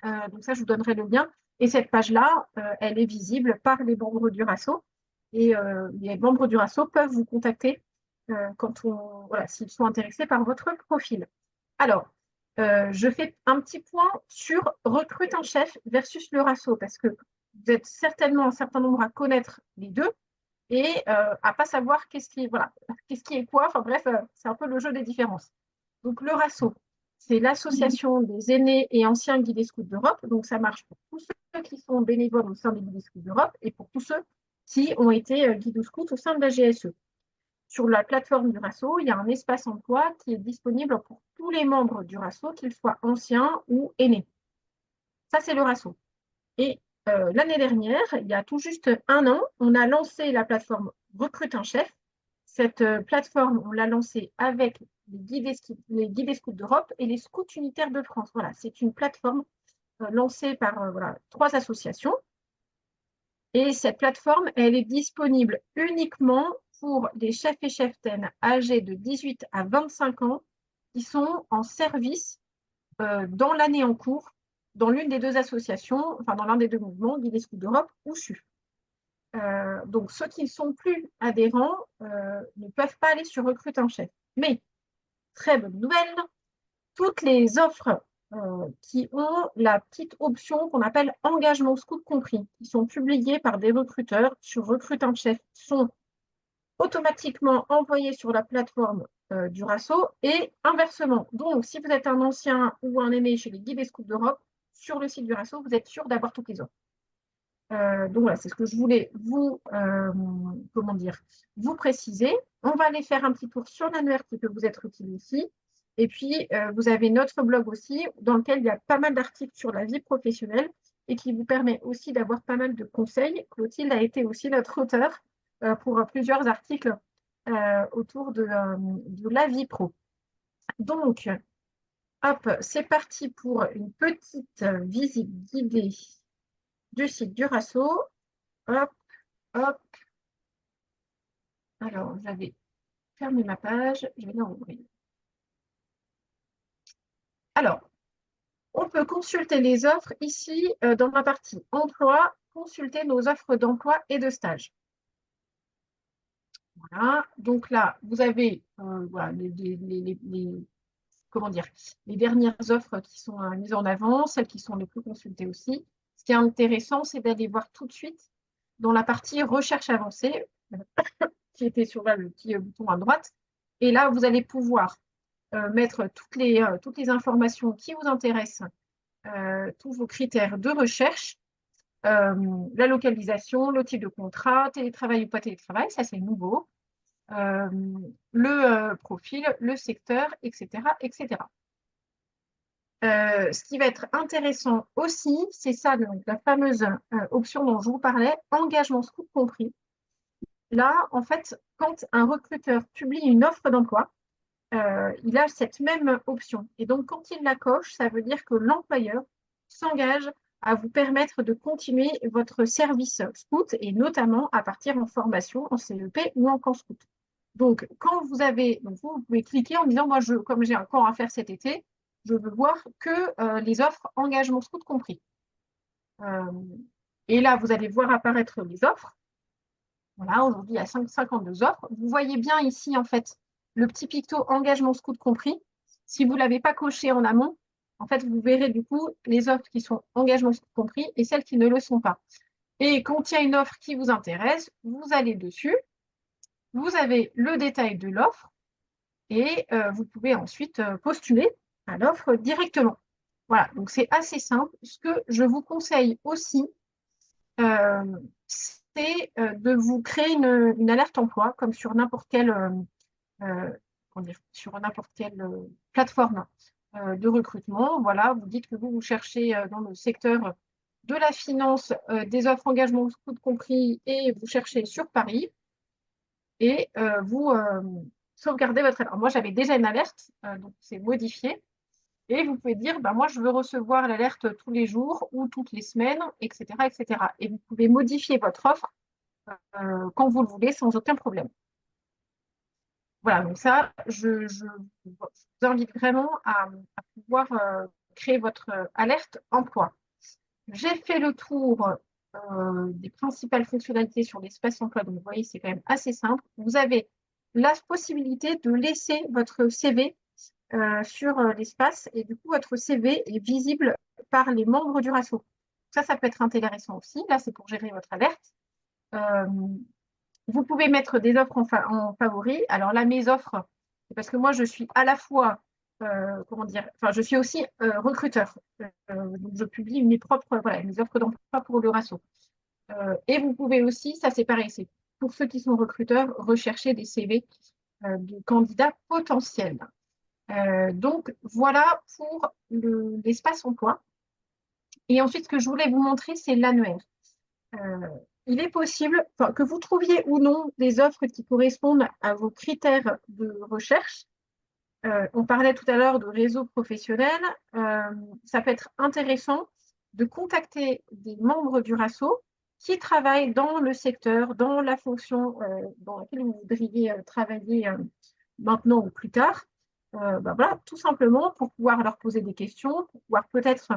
Donc ça, je vous donnerai le lien. Et cette page-là, elle est visible par les membres du RASO. Et les membres du RASO peuvent vous contacter voilà, s'ils sont intéressés par votre profil. Alors, je fais un petit point sur Recrute un chef versus le RASO, parce que vous êtes certainement un certain nombre à connaître les deux et à pas savoir voilà, qu'est-ce qui est quoi. Enfin bref, c'est un peu le jeu des différences. Donc le RASO, c'est l'association des aînés et anciens guides scouts d'Europe. Donc ça marche pour tous ceux qui sont bénévoles au sein des guides scouts d'Europe et pour tous ceux qui ont été guides scouts au sein de la GSE. Sur la plateforme du RASO, il y a un espace emploi qui est disponible pour tous les membres du RASO, qu'ils soient anciens ou aînés. Ça, c'est le RASO. Et l'année dernière, il y a tout juste 1 an, on a lancé la plateforme Recrute un chef. Cette plateforme, on l'a lancée avec les guides scouts d'Europe et les scouts unitaires de France. Voilà, c'est une plateforme lancée par voilà, 3 associations. Et cette plateforme, elle est disponible uniquement pour des chefs et cheftaines âgés de 18 à 25 ans qui sont en service dans l'année en cours dans l'une des 2 associations, enfin dans l'un des 2 mouvements, Guides Scouts d'Europe ou CHU. Donc ceux qui ne sont plus adhérents ne peuvent pas aller sur Recrute un chef. Mais, très bonne nouvelle, toutes les offres qui ont la petite option qu'on appelle engagement scout compris, qui sont publiées par des recruteurs sur Recrute un chef, sont automatiquement envoyées sur la plateforme du RASO et inversement. Donc, si vous êtes un ancien ou un aîné chez les guides et scouts d'Europe, sur le site du RASO, vous êtes sûr d'avoir toutes les offres. Donc voilà, c'est ce que je voulais comment dire, vous préciser. On va aller faire un petit tour sur l'annuaire qui peut vous être utile aussi. Et puis, vous avez notre blog aussi, dans lequel il y a pas mal d'articles sur la vie professionnelle et qui vous permet aussi d'avoir pas mal de conseils. Clotilde a été aussi notre auteure pour plusieurs articles autour de la vie pro. Donc, hop, c'est parti pour une petite visite guidée du site du RASO. Hop, hop. Alors, j'avais fermé ma page, je vais la rouvrir. Alors, on peut consulter les offres ici dans la partie emploi, consulter nos offres d'emploi et de stage. Voilà, donc là, vous avez voilà, comment dire, les dernières offres qui sont mises en avant, celles qui sont les plus consultées aussi. Ce qui est intéressant, c'est d'aller voir tout de suite dans la partie recherche avancée, qui était sur là, le petit bouton à droite. Et là, vous allez pouvoir mettre toutes les informations qui vous intéressent, tous vos critères de recherche, la localisation, le type de contrat, télétravail ou pas télétravail, ça c'est nouveau, le profil, le secteur, etc., etc. Ce qui va être intéressant aussi, c'est ça, donc, la fameuse option dont je vous parlais, engagement scoop compris. Là, en fait, quand un recruteur publie une offre d'emploi, il a cette même option. Et donc, quand il la coche, ça veut dire que l'employeur s'engage à vous permettre de continuer votre service scout et notamment à partir en formation en CEP ou en camp scout. Donc, quand vous avez, donc vous pouvez cliquer en disant, moi, comme j'ai un camp à faire cet été, je veux voir que les offres engagement scout compris. Et là, vous allez voir apparaître les offres. Voilà, aujourd'hui, il y a 52 offres. Vous voyez bien ici, en fait, le petit picto engagement scout compris. Si vous ne l'avez pas coché en amont, en fait, vous verrez du coup les offres qui sont engagement scout compris et celles qui ne le sont pas. Et quand il y a une offre qui vous intéresse, vous allez dessus, vous avez le détail de l'offre et vous pouvez ensuite postuler à l'offre directement. Voilà, donc c'est assez simple. Ce que je vous conseille aussi, c'est de vous créer une alerte emploi, comme sur n'importe quelle, sur n'importe quelle plateforme de recrutement. Voilà, vous dites que vous cherchez dans le secteur de la finance, des offres engagement toutes compris, et vous cherchez sur Paris, et vous sauvegardez votre alerte. Alors, moi, j'avais déjà une alerte, donc c'est modifié. Et vous pouvez dire, bah, moi, je veux recevoir l'alerte tous les jours ou toutes les semaines, etc., etc. Et vous pouvez modifier votre offre quand vous le voulez sans aucun problème. Voilà, donc ça, je vous invite vraiment à pouvoir créer votre alerte emploi. J'ai fait le tour des principales fonctionnalités sur l'espace emploi. Donc, vous voyez, c'est quand même assez simple. Vous avez la possibilité de laisser votre CV sur l'espace et du coup, votre CV est visible par les membres du RASO. Ça peut être intéressant aussi. Là, c'est pour gérer votre alerte. Vous pouvez mettre des offres en favori. Alors là, mes offres, c'est parce que moi, je suis à la fois, comment dire, enfin, je suis aussi recruteur. Donc, je publie mes propres, voilà, mes offres d'emploi pour le RASO. Et vous pouvez aussi, ça c'est pareil, c'est pour ceux qui sont recruteurs, rechercher des CV de candidats potentiels. Donc, voilà pour l'espace emploi. Et ensuite, ce que je voulais vous montrer, c'est l'annuaire. Il est possible que vous trouviez ou non des offres qui correspondent à vos critères de recherche. On parlait tout à l'heure de réseau professionnel. Ça peut être intéressant de contacter des membres du RASO qui travaillent dans le secteur, dans la fonction dans laquelle vous voudriez travailler maintenant ou plus tard. Voilà, tout simplement pour pouvoir leur poser des questions, pour pouvoir peut-être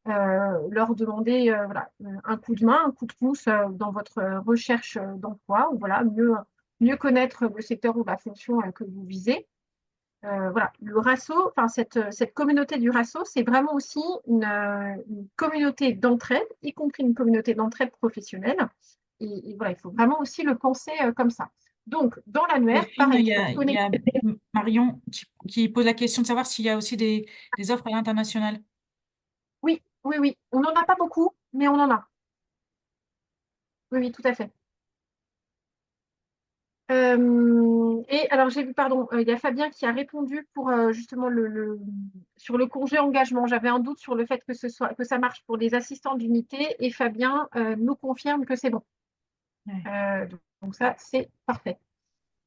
leur demander voilà, un coup de main, un coup de pouce dans votre recherche d'emploi, ou voilà, mieux connaître le secteur ou la fonction que vous visez. Voilà, le RASO, enfin cette communauté du RASO, c'est vraiment aussi une communauté d'entraide, y compris une communauté d'entraide professionnelle. Et voilà, il faut vraiment aussi le penser comme ça. Donc, dans l'annuaire, Delphine, pareil, il y pour a, il y a connecter. Marion qui pose la question de savoir s'il y a aussi des offres à l'international. Oui, oui, oui. On n'en a pas beaucoup, mais on en a. Oui, oui, tout à fait. Et alors, j'ai vu, pardon, il y a Fabien qui a répondu pour justement sur le congé engagement. J'avais un doute sur le fait que ça marche pour les assistants d'unité et Fabien nous confirme que c'est bon. Ouais. Donc ça, c'est parfait.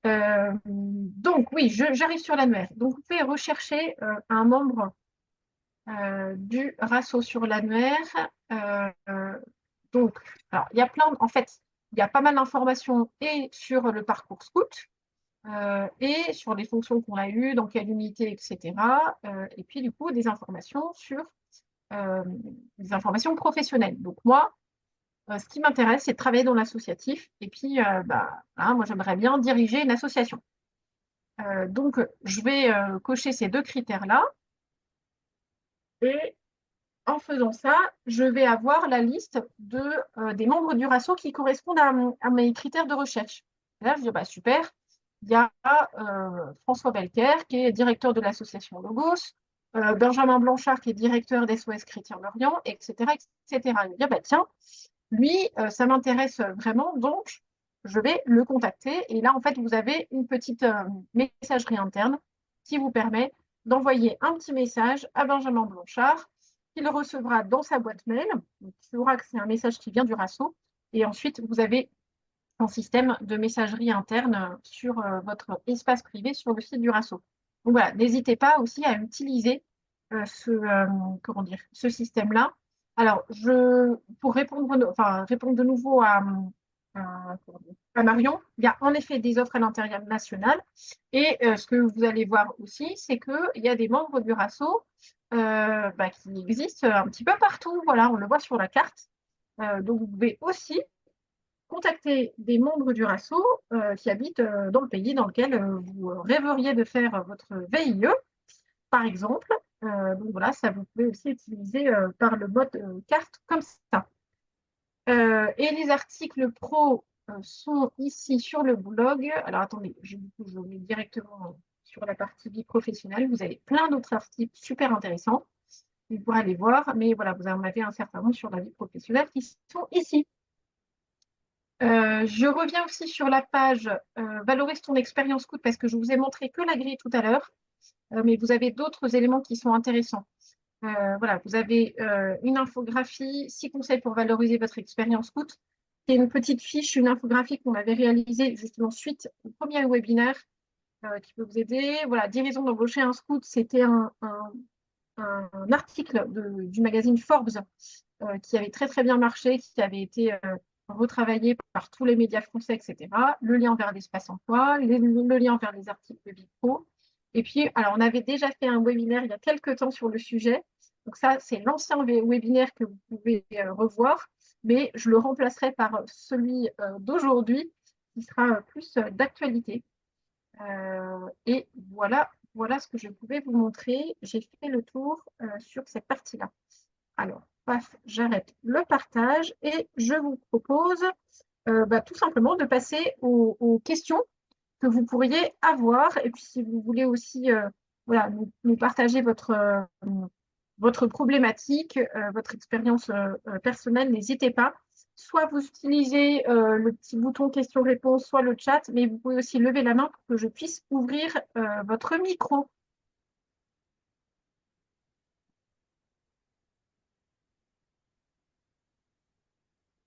Donc, oui, j'arrive sur l'annuaire. Donc, vous pouvez rechercher un membre du RASO sur l'annuaire. Donc, alors, il y a en fait, il y a pas mal d'informations et sur le parcours scout et sur les fonctions qu'on a eues, dans quelle unité, etc. Et puis, du coup, euh, des informations professionnelles. Donc, moi, ce qui m'intéresse, c'est de travailler dans l'associatif. Et puis, voilà, moi, j'aimerais bien diriger une association. Donc, je vais cocher ces deux critères-là. Et en faisant ça, je vais avoir la liste des membres du RASO qui correspondent à mes critères de recherche. Et là, je dis, bah, super, il y a François Belker, qui est directeur de l'association Logos, Benjamin Blanchard, qui est directeur d'SOS Chrétien Lorient, etc., etc. Je vais dire, bah, tiens, lui, ça m'intéresse vraiment, donc je vais le contacter. Et là, en fait, vous avez une petite messagerie interne qui vous permet d'envoyer un petit message à Benjamin Blanchard, qu'il recevra dans sa boîte mail. Donc, il saura que c'est un message qui vient du RASO. Et ensuite, vous avez un système de messagerie interne sur votre espace privé sur le site du RASO. Donc voilà, n'hésitez pas aussi à utiliser comment dire, ce système-là. Alors, pour répondre de nouveau à Marion, il y a en effet des offres à l'international. Et ce que vous allez voir aussi, c'est qu'il y a des membres du RASO qui existent un petit peu partout. Voilà, on le voit sur la carte. Donc, vous pouvez aussi contacter des membres du RASO qui habitent dans le pays dans lequel vous rêveriez de faire votre VIE, par exemple. Donc voilà, ça vous pouvez aussi utiliser par le mode carte comme ça. Et les articles pro sont ici sur le blog. Alors attendez, je mets directement sur la partie vie professionnelle. Vous avez plein d'autres articles super intéressants. Vous pourrez aller voir, mais voilà, vous en avez un certain nombre sur la vie professionnelle qui sont ici. Je reviens aussi sur la page Valorise ton expérience scout parce que je vous ai montré que la grille tout à l'heure, mais vous avez d'autres éléments qui sont intéressants. Voilà, vous avez une infographie, 6 conseils pour valoriser votre expérience scout. C'est une petite fiche, une infographie qu'on avait réalisée justement suite au premier webinaire qui peut vous aider. Voilà, 10 raisons d'embaucher un scout, c'était un article du magazine Forbes qui avait très très bien marché, qui avait été retravaillé par tous les médias français, etc. Le lien vers l'espace emploi, le lien vers les articles de Vipro. Et puis, alors on avait déjà fait un webinaire il y a quelques temps sur le sujet. Donc ça, c'est l'ancien webinaire que vous pouvez revoir, mais je le remplacerai par celui d'aujourd'hui qui sera plus d'actualité. Et voilà ce que je pouvais vous montrer. J'ai fait le tour sur cette partie-là. Alors, paf, j'arrête le partage et je vous propose tout simplement de passer aux questions que vous pourriez avoir. Et puis, si vous voulez aussi voilà, nous partager votre problématique, votre expérience personnelle, n'hésitez pas. Soit vous utilisez le petit bouton questions-réponses, soit le chat, mais vous pouvez aussi lever la main pour que je puisse ouvrir votre micro.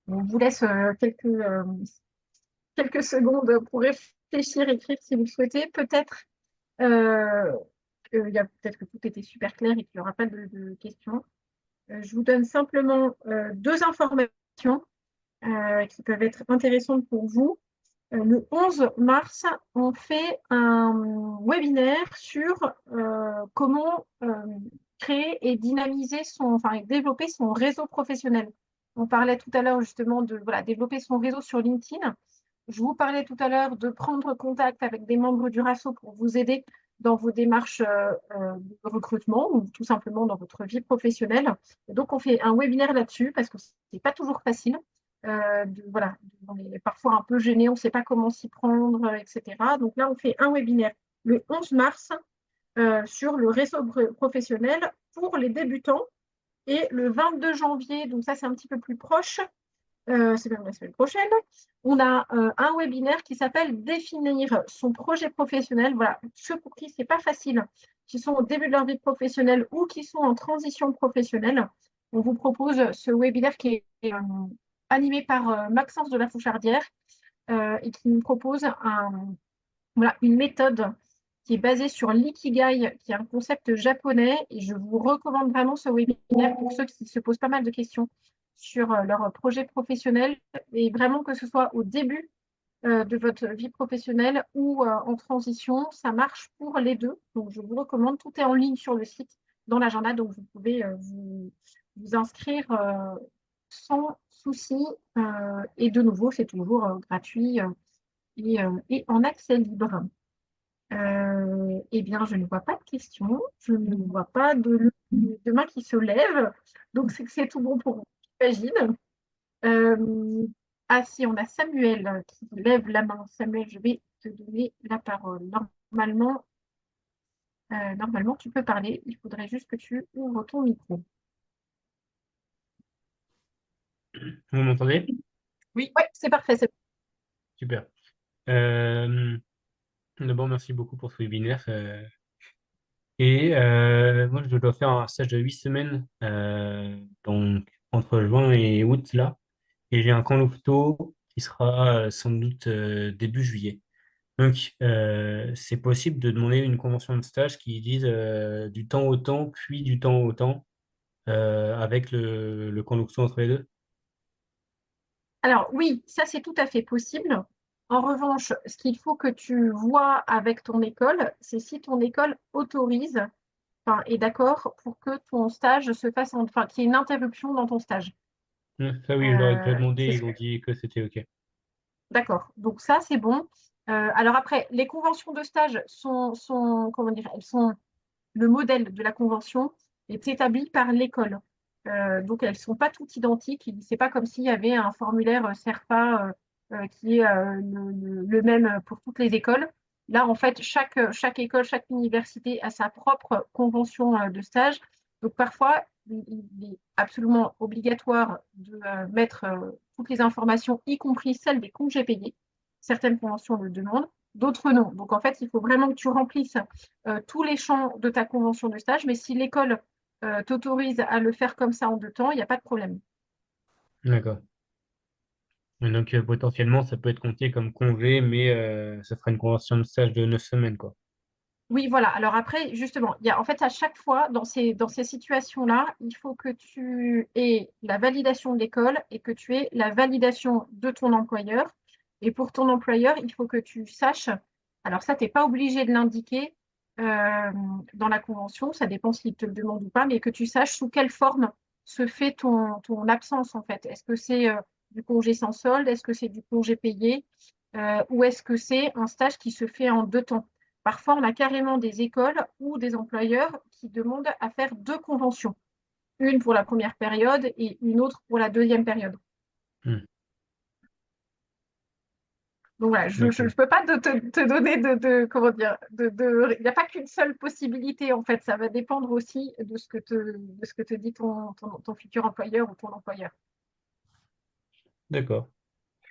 On vous laisse quelques secondes pour réfléchir, écrire si vous le souhaitez. Peut-être peut-être que tout était super clair et qu'il n'y aura pas de questions. Je vous donne simplement deux informations qui peuvent être intéressantes pour vous. Le 11 mars, on fait un webinaire sur comment créer et dynamiser et développer son réseau professionnel. On parlait tout à l'heure justement de développer son réseau sur LinkedIn. Je vous parlais tout à l'heure de prendre contact avec des membres du RASO pour vous aider dans vos démarches de recrutement ou tout simplement dans votre vie professionnelle. Et donc, on fait un webinaire là-dessus parce que ce n'est pas toujours facile. On est parfois un peu gêné, on ne sait pas comment s'y prendre, etc. Donc là, on fait un webinaire le 11 mars sur le réseau professionnel pour les débutants. Et le 22 janvier, donc ça c'est un petit peu plus proche, c'est même la semaine prochaine, on a un webinaire qui s'appelle Définir son projet professionnel. Voilà, ceux pour qui ce n'est pas facile, qui sont au début de leur vie professionnelle ou qui sont en transition professionnelle. On vous propose ce webinaire qui est animé par Maxence de la Fouchardière et qui nous propose voilà, une méthode qui est basée sur l'ikigai, qui est un concept japonais. Et je vous recommande vraiment ce webinaire pour ceux qui se posent pas mal de questions sur leur projet professionnel. Et vraiment que ce soit au début de votre vie professionnelle ou en transition, ça marche pour les deux. Donc, je vous recommande. Tout est en ligne sur le site, dans l'agenda. Donc, vous pouvez vous inscrire sans souci. Et de nouveau, c'est toujours gratuit et en accès libre. Eh bien, je ne vois pas de questions, je ne vois pas de main qui se lève, donc c'est que c'est tout bon pour vous, j'imagine. Euh, ah si, on a Samuel qui lève la main. Samuel, je vais te donner la parole. Normalement, tu peux parler, il faudrait juste que tu ouvres ton micro. Vous m'entendez? Oui. Oui, c'est parfait, c'est Super. Euh, D'abord, merci beaucoup pour ce webinaire. Moi, je dois faire un stage de 8 semaines, donc entre juin et août, là. Et j'ai un camp Louveteau qui sera sans doute début juillet. Donc, c'est possible de demander une convention de stage qui dise du temps au temps, puis du temps au temps, avec le camp Louveteau entre les deux. Alors oui, ça c'est tout à fait possible. En revanche, ce qu'il faut que tu vois avec ton école, c'est si ton école autorise, enfin, est d'accord pour que ton stage se fasse, enfin, qu'il y ait une interruption dans ton stage. Ça, oui, je leur ai déjà C'est demandé, ce ils ont dit que c'était OK. D'accord. Donc ça, c'est bon. Alors après, les conventions de stage comment dire, elles sont le modèle de la convention est établi par l'école. Donc elles ne sont pas toutes identiques. C'est pas comme s'il y avait un formulaire SERPA qui est le même pour toutes les écoles. Là, en fait, chaque école, chaque université a sa propre convention de stage. Donc parfois, il est absolument obligatoire de mettre toutes les informations, y compris celles des congés payés. Certaines conventions le demandent, d'autres non. Donc en fait, il faut vraiment que tu remplisses tous les champs de ta convention de stage, mais si l'école t'autorise à le faire comme ça en 2 temps, il n'y a pas de problème. D'accord. Et donc, potentiellement, ça peut être compté comme congé, mais ça fera une convention de stage de 9 semaines, quoi. Oui, voilà. Alors après, justement, il y a, en fait, à chaque fois, dans ces situations-là, il faut que tu aies la validation de l'école et que tu aies la validation de ton employeur. Et pour ton employeur, il faut que tu saches, alors ça, tu n'es pas obligé de l'indiquer dans la convention, ça dépend s'il te le demande ou pas, mais que tu saches sous quelle forme se fait ton absence, en fait. Est-ce que c'est du congé sans solde? Est-ce que c'est du congé payé? Ou est-ce que c'est un stage qui se fait en 2 temps? Parfois, on a carrément des écoles ou des employeurs qui demandent à faire 2 conventions, une pour la première période et une autre pour la deuxième période. Hmm. Donc voilà, je Ok. ne peux pas te donner comment dire, il n'y a pas qu'une seule possibilité en fait, ça va dépendre aussi de ce que te dit ton futur employeur ou ton employeur. D'accord.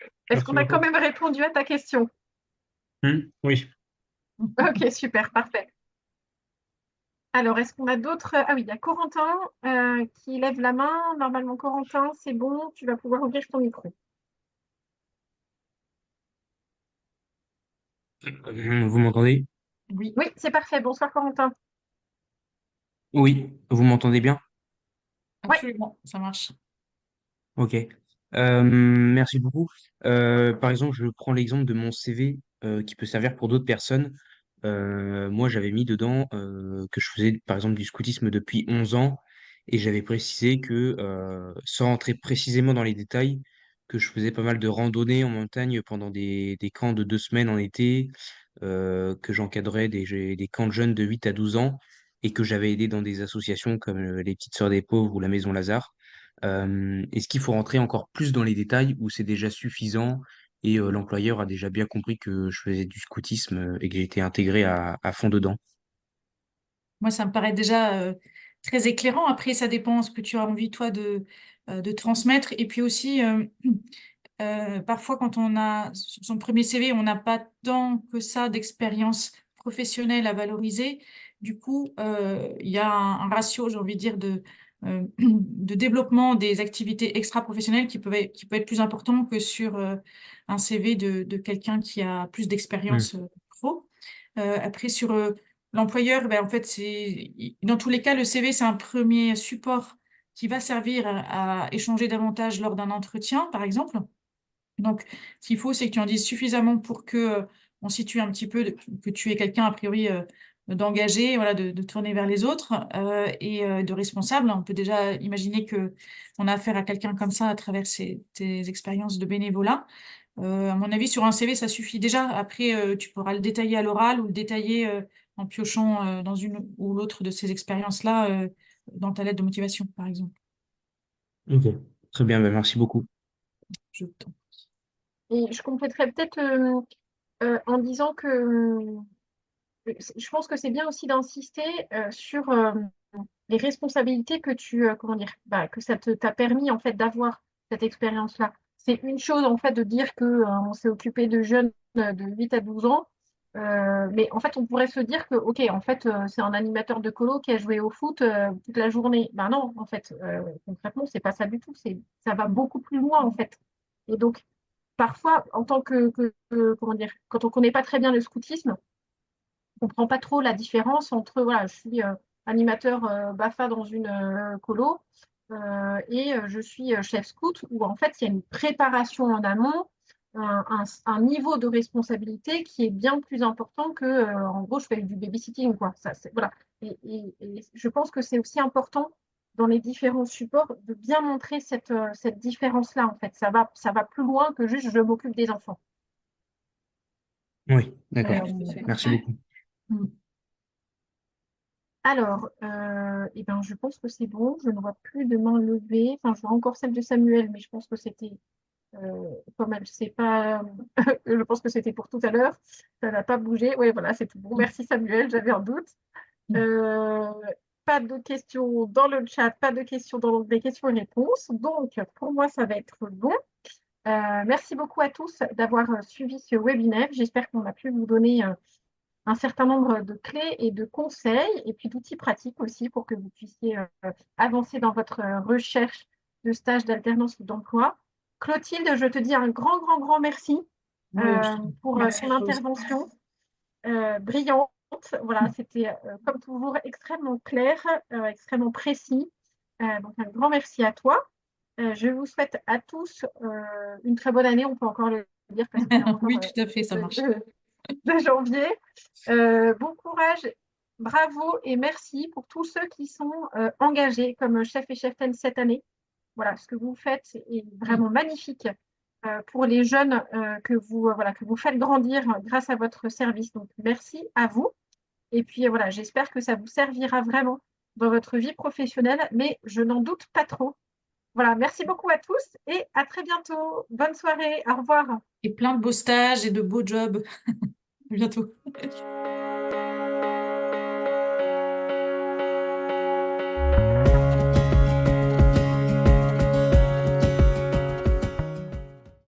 Est-ce Merci qu'on a quand beaucoup. même répondu à ta question? Oui. Ok, super, parfait. Alors, est-ce qu'on a d'autres? Ah oui, il y a Corentin qui lève la main. Normalement, Corentin, c'est bon, tu vas pouvoir ouvrir ton micro. Vous m'entendez? Oui, Oui, c'est parfait. Bonsoir, Corentin. Oui, vous m'entendez bien? Oui, absolument, ça marche. Ok. Merci beaucoup. Par exemple, je prends l'exemple de mon CV qui peut servir pour d'autres personnes. Moi, j'avais mis dedans que je faisais, par exemple, du scoutisme depuis 11 ans et j'avais précisé que, sans rentrer précisément dans les détails, que je faisais pas mal de randonnées en montagne pendant des camps de 2 semaines en été, que j'encadrais des camps de jeunes de 8 à 12 ans et que j'avais aidé dans des associations comme les Petites Sœurs des Pauvres ou la Maison Lazare. Est-ce qu'il faut rentrer encore plus dans les détails ou c'est déjà suffisant et l'employeur a déjà bien compris que je faisais du scoutisme et que j'étais intégré à fond dedans? Moi, ça me paraît déjà très éclairant. Après, ça dépend ce que tu as envie, toi, de transmettre. Et puis aussi, parfois, quand on a son premier CV, on n'a pas tant que ça d'expérience professionnelle à valoriser. Du coup, il y a un ratio, j'ai envie de dire, de développement des activités extra-professionnelles qui peut être plus important que sur un CV de quelqu'un qui a plus Hmm. d'expérience pro. Après, sur l'employeur, ben, en fait, dans tous les cas, le CV, c'est un premier support qui va servir à échanger davantage lors d'un entretien, par exemple. Donc, ce qu'il faut, c'est que tu en dises suffisamment pour que on situe un petit peu que tu es quelqu'un, a priori, d'engagé, voilà, de tourner vers les autres et de responsable. On peut déjà imaginer que on a affaire à quelqu'un comme ça à travers tes expériences de bénévolat. À mon avis, sur un CV, ça suffit déjà. Après, tu pourras le détailler à l'oral ou le détailler en piochant dans une ou l'autre de ces expériences-là dans ta lettre de motivation, par exemple. Ok, très bien, bah, merci beaucoup. Je Et je compléterais peut-être en disant que je pense que c'est bien aussi d'insister sur les responsabilités que comment dire, que ça t'a permis en fait d'avoir cette expérience-là. C'est une chose en fait de dire que on s'est occupé de jeunes de 8 à 12 ans, mais en fait on pourrait se dire que ok, en fait c'est un animateur de colo qui a joué au foot toute la journée. Ben non, en fait concrètement c'est pas ça du tout. Ça va beaucoup plus loin en fait. Et donc parfois en tant comment dire, quand on connaît pas très bien le scoutisme, on comprend pas trop la différence entre, voilà, je suis animateur BAFA dans une colo et je suis chef scout où en fait il y a une préparation en amont, un niveau de responsabilité qui est bien plus important que, en gros, je fais du babysitting, quoi. Ça, voilà. Et je pense que c'est aussi important dans les différents supports de bien montrer cette différence-là, en fait. Ça va plus loin que juste je m'occupe des enfants. Oui, d'accord. tout à fait. Merci beaucoup. Mm. Alors, eh ben, je pense que c'est bon. Je ne vois plus de main levée. Enfin, je vois encore celle de Samuel, mais je pense que c'était, comme elle sait pas, je pense que c'était pour tout à l'heure. Ça n'a pas bougé. Oui, voilà, c'est tout bon. Merci Samuel, j'avais un doute. Euh, Pas de questions dans le chat, pas de questions dans les questions et réponses. Donc, pour moi, ça va être bon. Merci beaucoup à tous d'avoir suivi ce webinaire. J'espère qu'on a pu vous donner un certain nombre de clés et de conseils et puis d'outils pratiques aussi pour que vous puissiez avancer dans votre recherche de stage d'alternance ou d'emploi. Clotilde, je te dis un grand, grand, grand merci Oui, pour merci ton à toi aussi. intervention brillante. Voilà, c'était comme toujours extrêmement clair, extrêmement précis. Donc un grand merci à toi. Je vous souhaite à tous une très bonne année. On peut encore le dire parce qu'on est encore Oui, tout à fait, ça marche. de janvier. Bon courage, bravo et merci pour tous ceux qui sont engagés comme chef et cheftaine cette année. Voilà, ce que vous faites est vraiment magnifique pour les jeunes voilà, que vous faites grandir grâce à votre service. Donc, merci à vous. Et puis, voilà, j'espère que ça vous servira vraiment dans votre vie professionnelle, mais je n'en doute pas trop. Voilà, merci beaucoup à tous et à très bientôt. Bonne soirée, au revoir. Et plein de beaux stages et de beaux jobs. À bientôt.